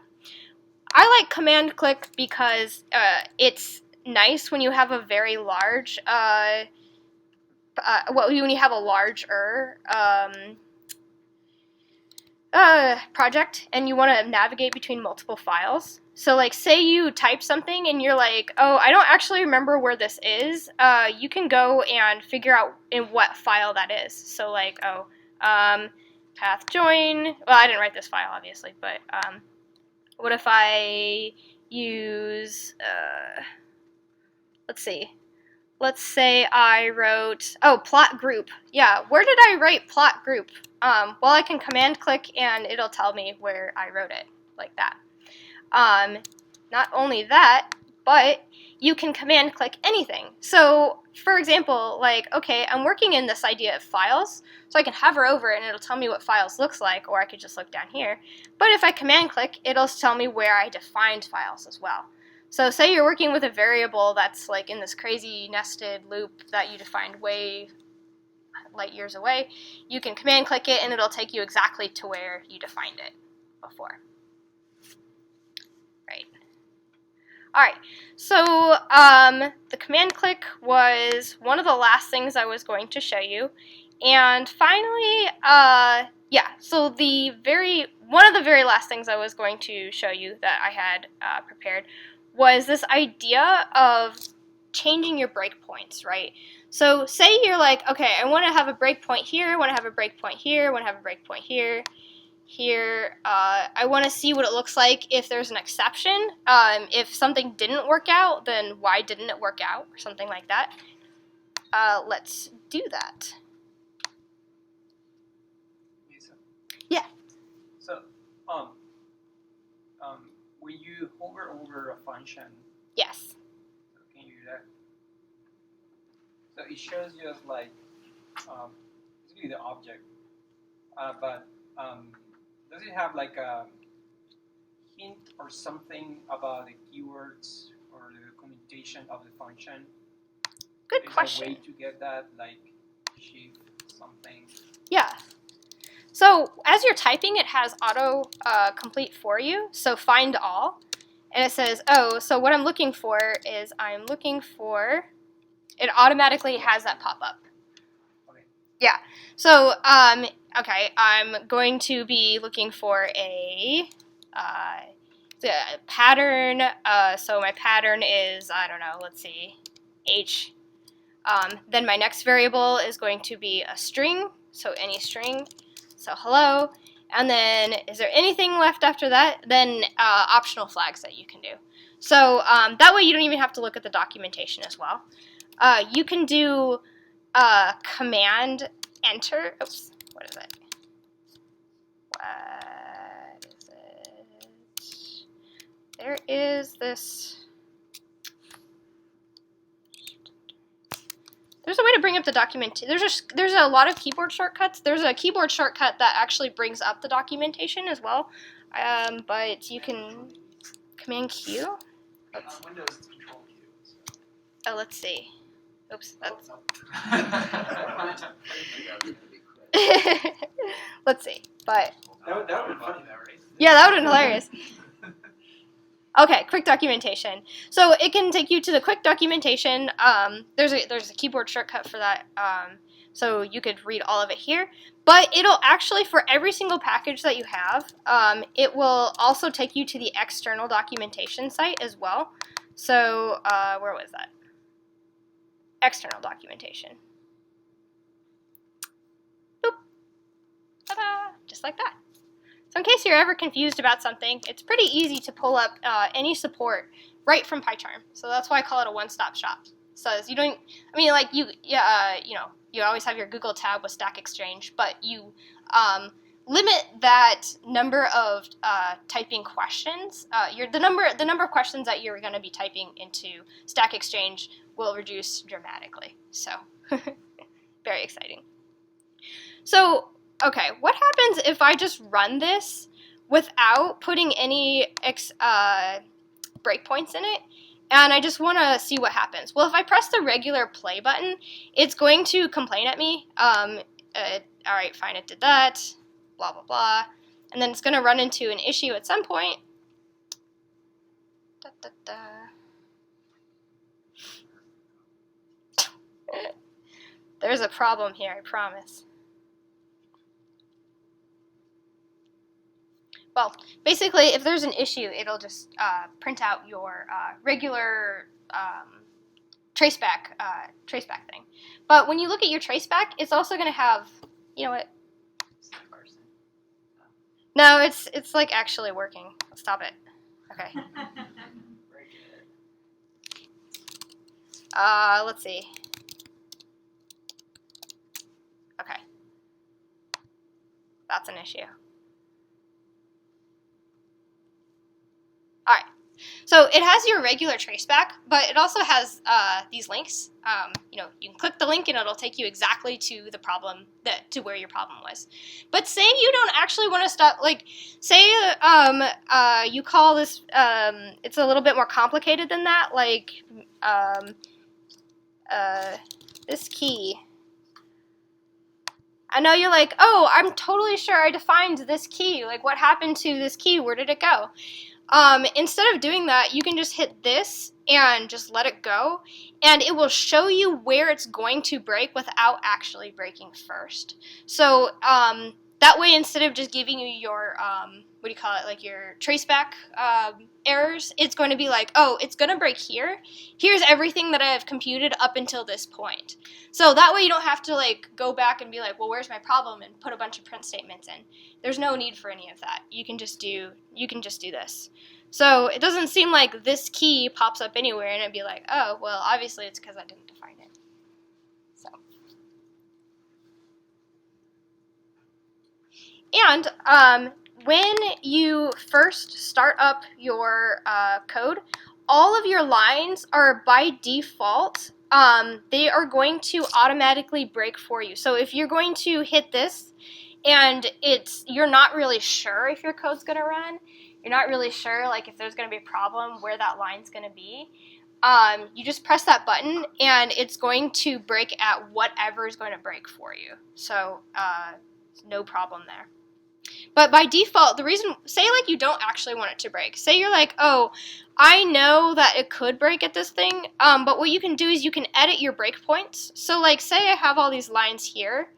I like command click because it's nice when you have a very large when you have a larger project and you want to navigate between multiple files. So like say you type something and you're like, oh, I don't actually remember where this is. You can go and figure out in what file that is. So like, path join. Well, I didn't write this file, obviously, but what if I use, let's see. Let's say I wrote, plot group. Yeah, where did I write plot group? Well, I can command click and it'll tell me where I wrote it, like that. Not only that, but you can command click anything. So, for example, like, okay, I'm working in this idea of files, so I can hover over it and it'll tell me what files looks like, or I could just look down here. But if I command click, it'll tell me where I defined files as well. So say you're working with a variable that's like in this crazy nested loop that you defined way light years away, you can command click it and it'll take you exactly to where you defined it before. Right. All right, so the command click was one of the last things I was going to show you. And finally, yeah, so one of the very last things I was going to show you that I had prepared was this idea of changing your breakpoints, right? So say you're like, okay, I want to have a breakpoint here, I want to have a breakpoint here, I want to have a breakpoint here. Here, I want to see what it looks like if there's an exception. If something didn't work out, then why didn't it work out, or something like that. Let's do that. Lisa? Yeah. So, when you hover over a function, Yes. so can you do that? So it shows you as like, basically the object, but does it have like a hint or something about the keywords or the commutation of the function? Good Is question. there a way to get that, like shift something? Yeah. So as you're typing, it has auto complete for you. So find all, and it says, oh, so what I'm looking for is it automatically has that pop up. Okay. Yeah. So okay, I'm going to be looking for a pattern. So my pattern is, I don't know, let's see, H. Then my next variable is going to be a string, so any string. So hello. And then is there anything left after that? Then optional flags that you can do. So that way you don't even have to look at the documentation as well. You can do command enter. Oops, what is it? What is it? There is this. There's a way to bring up the document. There's a lot of keyboard shortcuts. There's a keyboard shortcut that actually brings up the documentation as well. But you can command Q. Windows is Control Q. So. Oh, let's see. Oops, that's. Let's see, but. That would have been funny though, right? Yeah, that would have been hilarious. Okay, quick documentation. So it can take you to the quick documentation. There's a keyboard shortcut for that, so you could read all of it here. But it'll actually, for every single package that you have, it will also take you to the external documentation site as well. So where was that? External documentation. Boop. Ta-da! Just like that. So in case you're ever confused about something, it's pretty easy to pull up any support right from PyCharm. So that's why I call it a one-stop shop. So you don't, I mean, like you know, you always have your Google tab with Stack Exchange, but you limit that number of typing questions. The number of questions that you're going to be typing into Stack Exchange will reduce dramatically. So very exciting. So. Okay, what happens if I just run this without putting any breakpoints in it, and I just want to see what happens? Well, if I press the regular play button, it's going to complain at me. All right, fine, it did that, blah, blah, blah. And then it's going to run into an issue at some point. Da, da, da. There's a problem here, I promise. Well, basically, if there's an issue, it'll just print out your regular traceback thing. But when you look at your traceback, it's also going to have, you know what? No, it's like actually working. Stop it. Okay. Very good. Let's see. Okay. That's an issue. All right. So it has your regular traceback, but it also has these links. You know, you can click the link and it'll take you exactly to the problem to where your problem was. But say you don't actually want to stop. Like, say you call this. It's a little bit more complicated than that. Like this key. I know you're like, oh, I'm totally sure I defined this key. Like, what happened to this key? Where did it go? Instead of doing that, you can just hit this and just let it go, and it will show you where it's going to break without actually breaking first. So that way, instead of just giving you your, what do you call it, like your traceback errors, it's going to be like, oh, it's going to break here. Here's everything that I have computed up until this point. So that way you don't have to like go back and be like, well, where's my problem, and put a bunch of print statements in. There's no need for any of that. You can just do this. So it doesn't seem like this key pops up anywhere and it'd be like, oh, well, obviously it's because I didn't define it. So. And when you first start up your code, all of your lines are by default, they are going to automatically break for you. So if you're going to hit this and you're not really sure if your code's going to run, you're not really sure like if there's going to be a problem where that line's going to be, you just press that button and it's going to break at whatever is going to break for you. So no problem there. But by default, the reason, say like you don't actually want it to break. Say you're like, oh, I know that it could break at this thing, but what you can do is you can edit your breakpoints. So like say I have all these lines here.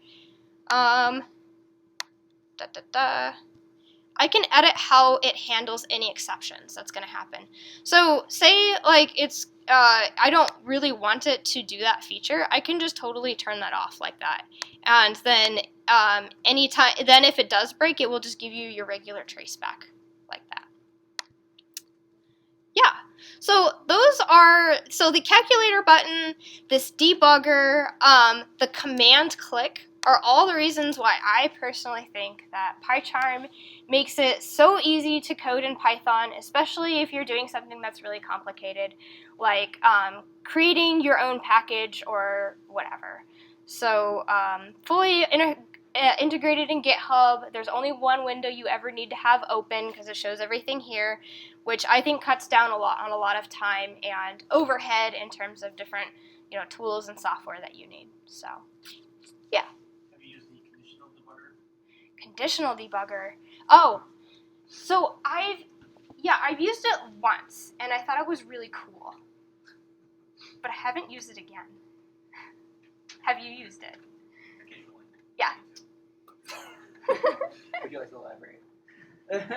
I can edit how it handles any exceptions that's going to happen. So say like it's, I don't really want it to do that feature, I can just totally turn that off like that. And then then if it does break, it will just give you your regular traceback like that. Yeah, so so the calculator button, this debugger, the command click are all the reasons why I personally think that PyCharm makes it so easy to code in Python, especially if you're doing something that's really complicated, like creating your own package or whatever. So fully integrated in GitHub. There's only one window you ever need to have open because it shows everything here, which I think cuts down on a lot of time and overhead in terms of different tools and software that you need. So yeah. Have you used the conditional debugger? Conditional debugger. Oh, so I've used it once and I thought it was really cool, but I haven't used it again. Have you used it? Occasionally. Yeah. Would you like to elaborate? With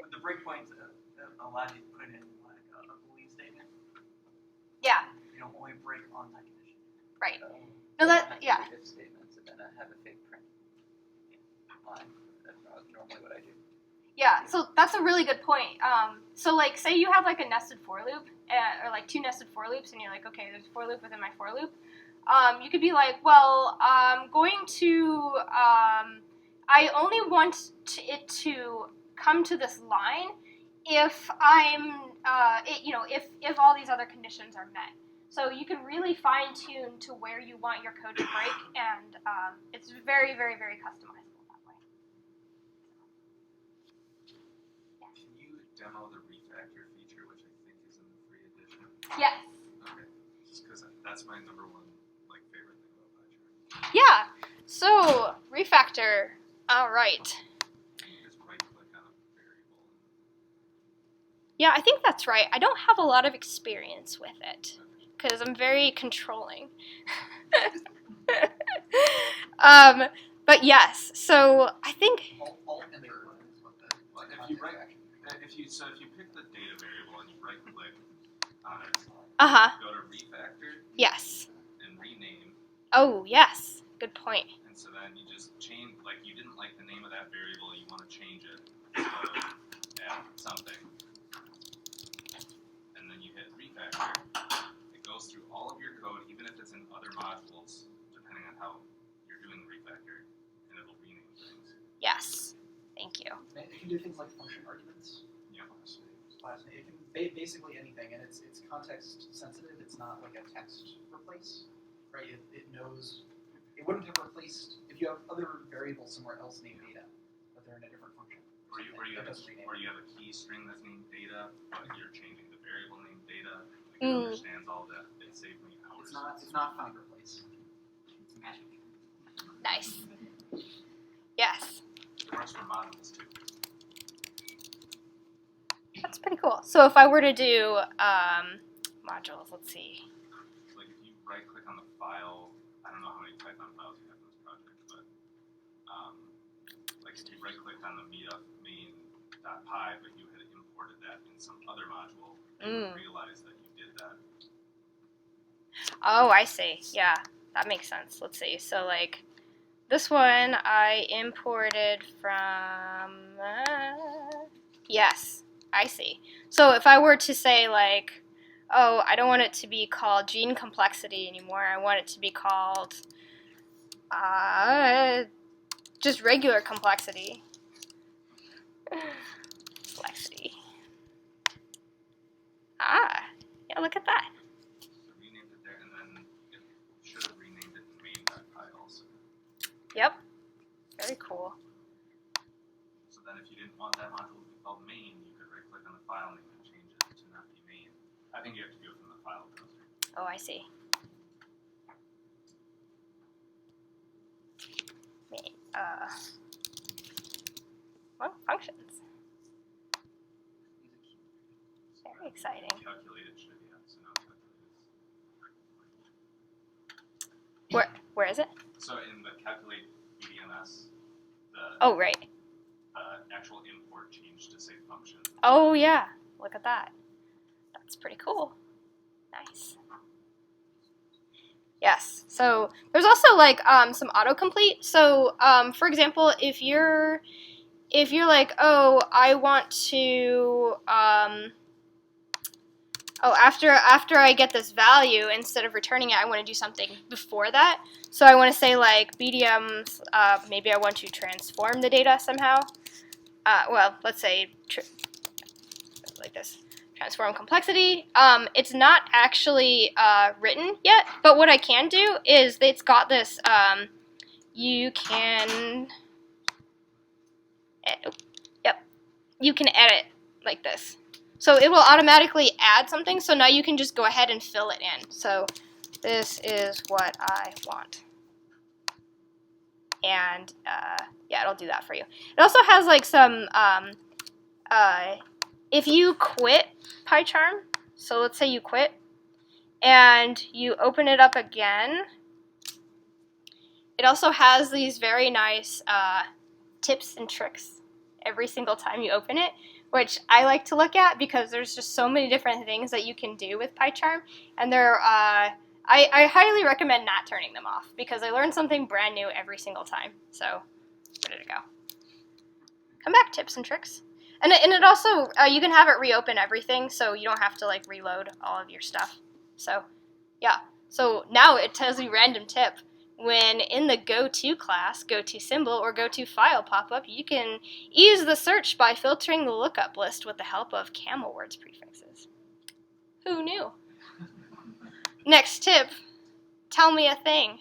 the breakpoints allow you to put in like a boolean statement. Yeah. You don't only break on that condition. Right. No, yeah. If statements and then I have a fake print line. That's normally what I do. Yeah, so that's a really good point. So like say you have like a nested for loop or like two nested for loops and you're like, okay, there's a for loop within my for loop. You could be like, well, I'm going to, I only want it to come to this line if if all these other conditions are met. So you can really fine tune to where you want your code to break, and it's very, very, very customizable that way. Can you demo the refactor feature, which I think is in the free edition? Yes. Okay, just because that's my number one favorite thing about PyCharm. Yeah. So refactor. All right. You just right-click on a variable. Yeah, I think that's right. I don't have a lot of experience with it because I'm very controlling. But yes, so I think. Alt enter is what the If you pick the data variable and you right-click on it, go to refactor. Yes. And rename. Oh yes, good point. And so then you just change, you didn't like the name of that variable, you want to change it, so add something, and then you hit refactor. It goes through all of your code, even if it's in other modules, depending on how you're doing the refactor, and it'll rename things. Yes. Thank you. It can do things like function arguments. Yeah. It can basically anything, and it's context sensitive. It's not like a text replace, right? It knows. It wouldn't have replaced if you have other variables somewhere else named data, but they're in a different function. Or you have a key string that's named data, but you're changing the variable named data. Like it understands all that. It saved me hours. It's not find replace. It's magic. Nice. Yes. It works for modules too. That's pretty cool. So if I were to do modules, let's see. Like if you right click on the file, I don't know how many Python files you have in this project, but like if you right clicked on the Meetup main.py, but you had imported that in some other module, you would realize that you did that. Oh, I see. Yeah, that makes sense. Let's see. So like this one I imported from, yes, I see. So if I were to say like, oh, I don't want it to be called gene complexity anymore, I want it to be called just regular complexity. Complexity. Yeah, look at that. So renamed it there, and then it should have renamed it in main.py also. Yep. Very cool. So then if you didn't want that module to be called main, you could right click on the file name and change it to not be main. I think you have to do it from the file browser. Oh, I see. Well, functions. Very exciting. Calculated should be so now calculated. Where is it? So in the calculate BDMS, the Oh, right. actual import changed to say function. Oh, yeah. Look at that. That's pretty cool. Nice. Yes. So there's also like some autocomplete. So for example, if you're like, oh, I want to after I get this value, instead of returning it, I want to do something before that. So I want to say like BDMs, maybe I want to transform the data somehow. Well, let's say like this. Transform complexity. It's not actually written yet, but what I can do is it's got this, you can edit like this. So it will automatically add something, so now you can just go ahead and fill it in. So this is what I want. And yeah, it'll do that for you. It also has like some, if you quit PyCharm, so let's say you quit, and you open it up again, it also has these very nice tips and tricks every single time you open it, which I like to look at because there's just so many different things that you can do with PyCharm, and I highly recommend not turning them off because I learn something brand new every single time. So, where did it go? Come back, tips and tricks. And it also, you can have it reopen everything, so you don't have to like reload all of your stuff. So, yeah. So now it tells you random tip. When in the go-to class, go-to symbol, or go-to file pop-up, you can ease the search by filtering the lookup list with the help of camel words prefixes. Who knew? Next tip, tell me a thing.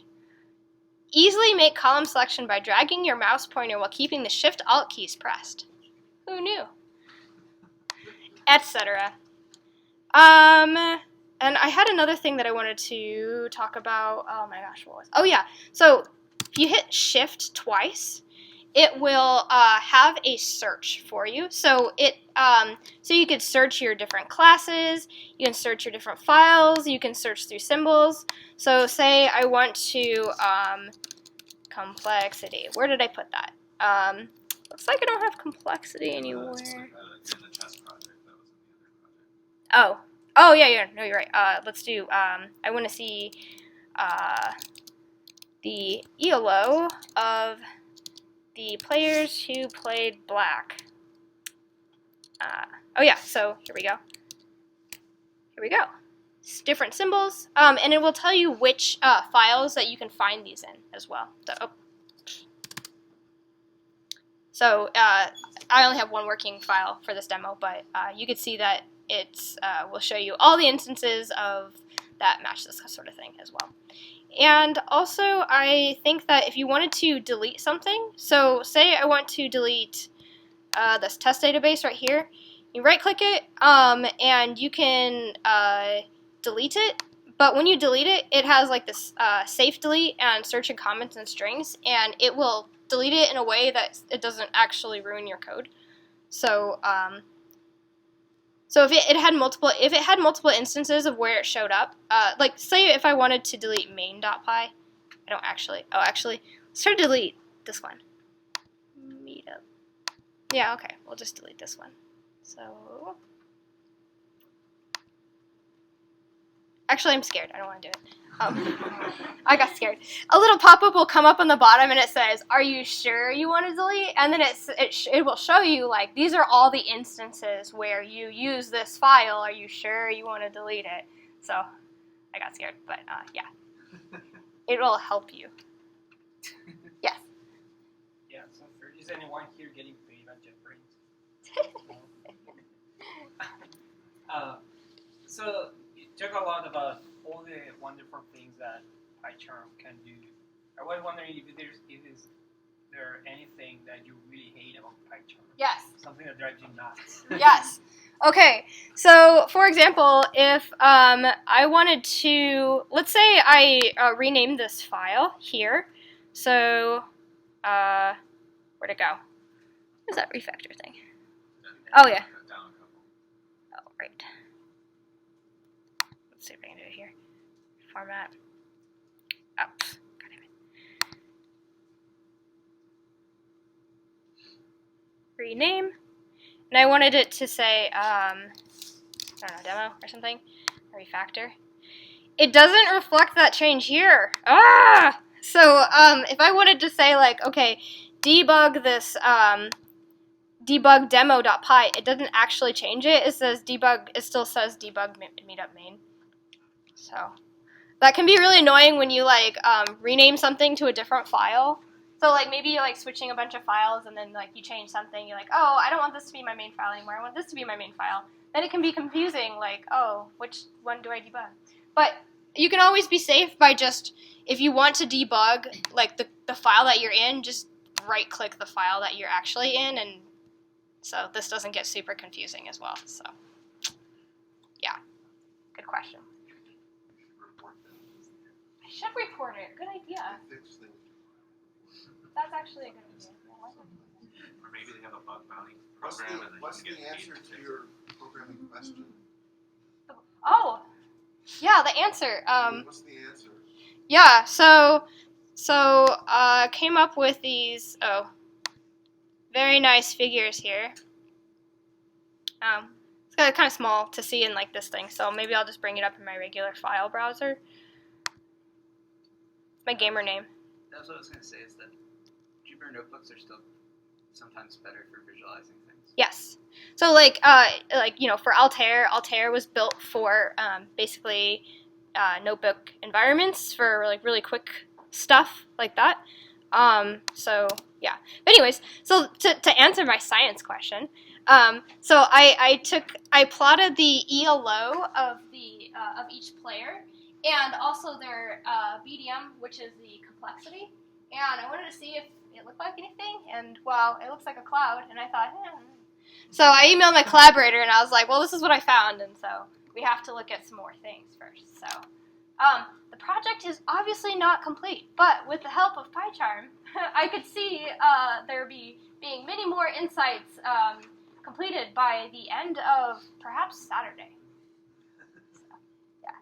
Easily make column selection by dragging your mouse pointer while keeping the Shift-Alt keys pressed. Who knew? Etc. And I had another thing that I wanted to talk about. Oh my gosh, what was it? Oh yeah. So if you hit Shift twice, it will have a search for you. So so you could search your different classes, you can search your different files, you can search through symbols. So say I want to complexity. Where did I put that? Looks like I don't have complexity anywhere. In the chess project, that was in the other project. Oh yeah, no, you're right. Let's do, I want to see the ELO of the players who played black. Oh yeah, so here we go. Here we go. Different symbols, and it will tell you which files that you can find these in as well. So I only have one working file for this demo, but you could see that it will show you all the instances of that match this sort of thing as well. And also, I think that if you wanted to delete something, so say I want to delete this test database right here, you right-click it, and you can delete it. But when you delete it, it has like this safe delete and search and comments and strings, and it will delete it in a way that it doesn't actually ruin your code. So, so if it had multiple instances of where it showed up, like say if I wanted to delete main.py, I don't actually. Oh, actually, let's try to delete this one. Meetup. Yeah, okay, we'll just delete this one. So, actually, I'm scared. I don't want to do it. I got scared. A little pop-up will come up on the bottom, and it says, "Are you sure you want to delete?" And then it will show you like these are all the instances where you use this file. Are you sure you want to delete it? So, I got scared, but yeah, it will help you. Yes. Yeah. So, is anyone here getting paid on JetBrains? So you talk a lot about all the wonderful things that PyCharm can do. I was wondering if there anything that you really hate about PyCharm? Yes. Something that drives you nuts. Yes. Okay. So, for example, if I wanted to, let's say I rename this file here. So, where'd it go? Where's that refactor thing? Oh, yeah. Oh, right. Let's see if I can do it here. Format. Oh, God damn it. Rename. And I wanted it to say, I don't know, demo or something. Refactor. It doesn't reflect that change here. Ah! So, if I wanted to say, like, okay, debug this, debug demo.py, it doesn't actually change it. It says debug, it still says debug meetup main. So that can be really annoying when you like rename something to a different file. So like maybe you're like switching a bunch of files and then like you change something, you're like, oh, I don't want this to be my main file anymore, I want this to be my main file. Then it can be confusing, like, oh, which one do I debug? But you can always be safe by just, if you want to debug like the file that you're in, just right click the file that you're actually in, and so this doesn't get super confusing as well. So yeah, good question. I should report it. Good idea. That's actually a good idea. Or maybe they have a bug bounty program and then What's you the can get answer to your programming question? Oh, yeah, the answer. What's the answer? Yeah, so came up with these very nice figures here. It's kind of small to see in like this thing, so maybe I'll just bring it up in my regular file browser. My gamer name. That's what I was going to say, is that Jupyter notebooks are still sometimes better for visualizing things. Yes. So like you know, for Altair was built for basically notebook environments for like really quick stuff like that. So yeah. But anyways, so to answer my science question, so I plotted the ELO of each player and also their BDM, which is the complexity, and I wanted to see if it looked like anything, and well, it looks like a cloud, and I thought, So I emailed my collaborator, and I was like, well, this is what I found, and so we have to look at some more things first. So the project is obviously not complete, but with the help of PyCharm, I could see there being many more insights completed by the end of perhaps Saturday. So, yeah.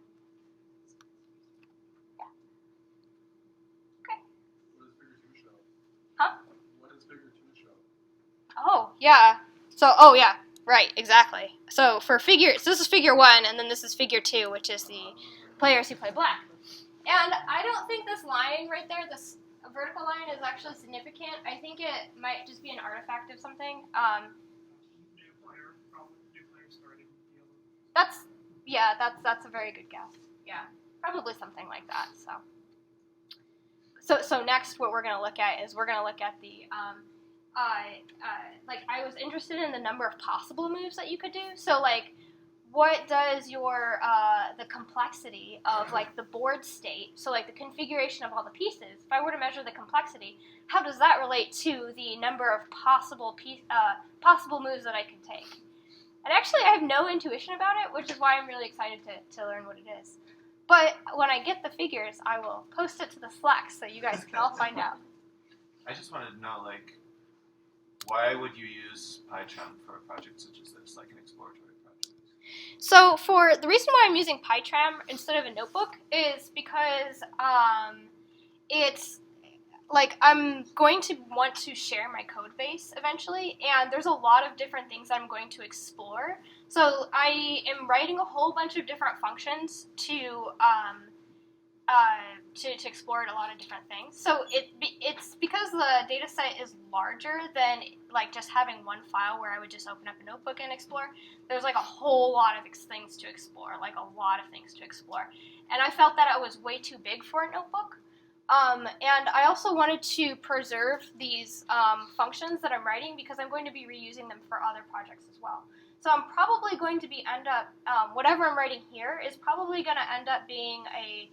Okay. What does figure 2 show? Huh? What does figure 2 show? Oh, yeah. So, oh, yeah, right, exactly. So for so this is figure 1, and then this is figure 2, which is the players who play black. And I don't think this line right there, this a vertical line is actually significant. I think it might just be an artifact of something. Nuclear, probably nuclear starting field. That's a very good guess. Yeah, probably something like that. So next, what we're going to look at is we're going to look at the like I was interested in the number of possible moves that you could do. So like, what does your the complexity of like the board state? So like the configuration of all the pieces. If I were to measure the complexity, how does that relate to the number of possible moves that I can take? And actually, I have no intuition about it, which is why I'm really excited to learn what it is. But when I get the figures, I will post it to the Slack so you guys can all find out. I just wanted to know, like, why would you use PyCharm for a project such as this, like an exploratory project? So for the reason why I'm using PyCharm instead of a notebook is because it's like I'm going to want to share my code base eventually, and there's a lot of different things I'm going to explore. So I am writing a whole bunch of different functions to explore a lot of different things. So it's because the data set is larger than like just having one file where I would just open up a notebook and explore. There's like a whole lot of things to explore, like a lot of things to explore. And I felt that it was way too big for a notebook. And I also wanted to preserve these functions that I'm writing because I'm going to be reusing them for other projects as well. So I'm probably going to end up whatever I'm writing here is probably going to end up being a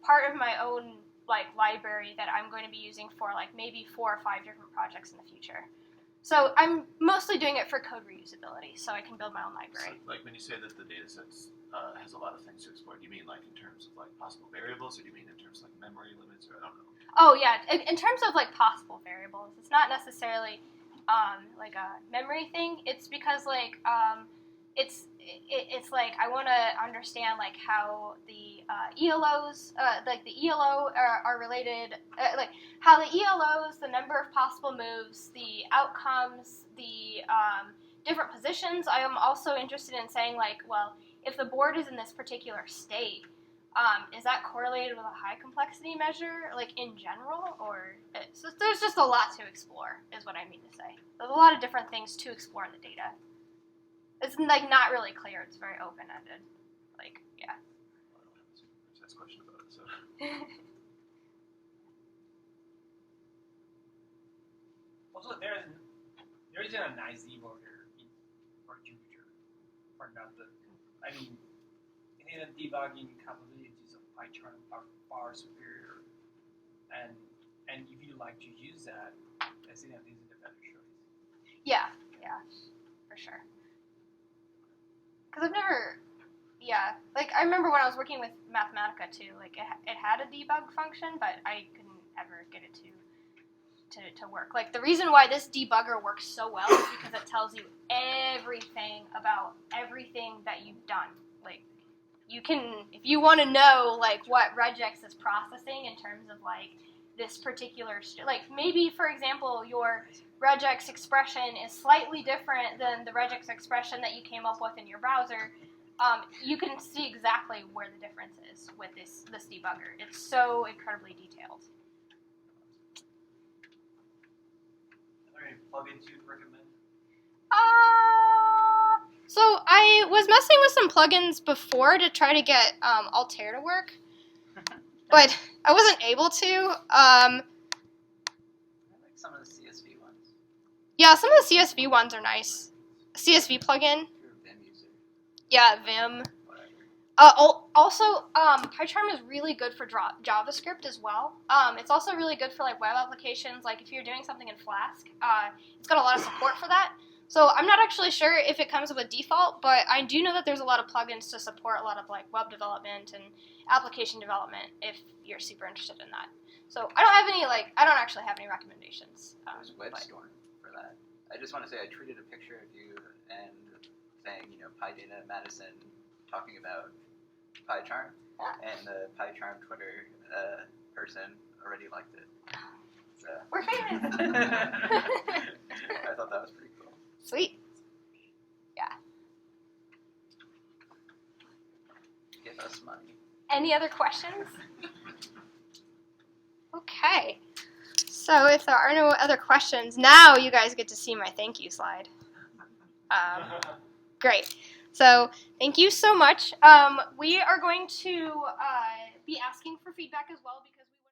part of my own like library that I'm going to be using for like maybe 4 or 5 different projects in the future. So I'm mostly doing it for code reusability, so I can build my own library. So, like when you say that the data set has a lot of things to explore, do you mean like in terms of like possible variables, or do you mean in terms of like memory limits, or I don't know? Oh yeah, in terms of like possible variables, it's not necessarily like a memory thing. It's because like it's like I want to understand like how the ELOs like the ELO are related, like how the ELOs, the number of possible moves, the outcomes, the different positions. I am also interested in saying like, well, if the board is in this particular state, is that correlated with a high complexity measure, like in general, or so there's just a lot to explore, is what I mean to say. There's a lot of different things to explore in the data. It's like not really clear. It's very open-ended. Like, yeah. Well, I don't have a super precise question about it, so. Also, there isn't a nice debugger for Jupyter, for not the. I mean, I think the debugging capabilities of PyCharm are far superior, and if you like to use that, I think that this is the better choice. Yeah, for sure. Because I've never, like I remember when I was working with Mathematica too, like it had a debug function, but I couldn't ever get it to work. Like the reason why this debugger works so well is because it tells you everything about everything that you've done. Like you can, if you want to know like what regex is processing in terms of like this particular, like maybe for example your regex expression is slightly different than the regex expression that you came up with in your browser, you can see exactly where the difference is with this debugger. It's so incredibly detailed. Are there any plugins you'd recommend? So I was messing with some plugins before to try to get Altair to work, but I wasn't able to. I like some of the CSV ones. Yeah, some of the CSV ones are nice. CSV plugin. If you're a Vim user, Yeah, Vim. whatever. Also, PyCharm is really good for JavaScript as well. It's also really good for like web applications. Like if you're doing something in Flask, it's got a lot of support for that. So I'm not actually sure if it comes with default, but I do know that there's a lot of plugins to support a lot of like web development and application development if you're super interested in that. So I don't actually have any recommendations. There's WebStorm for that. I just want to say I tweeted a picture of you and saying, PyData Madison talking about PyCharm, and the PyCharm Twitter person already liked it. So. We're famous. I thought that was pretty cool. Sweet. Yeah. Give us money. Any other questions? Okay. Okay. So if there are no other questions, now you guys get to see my thank you slide. Great. So thank you so much. We are going to be asking for feedback as well because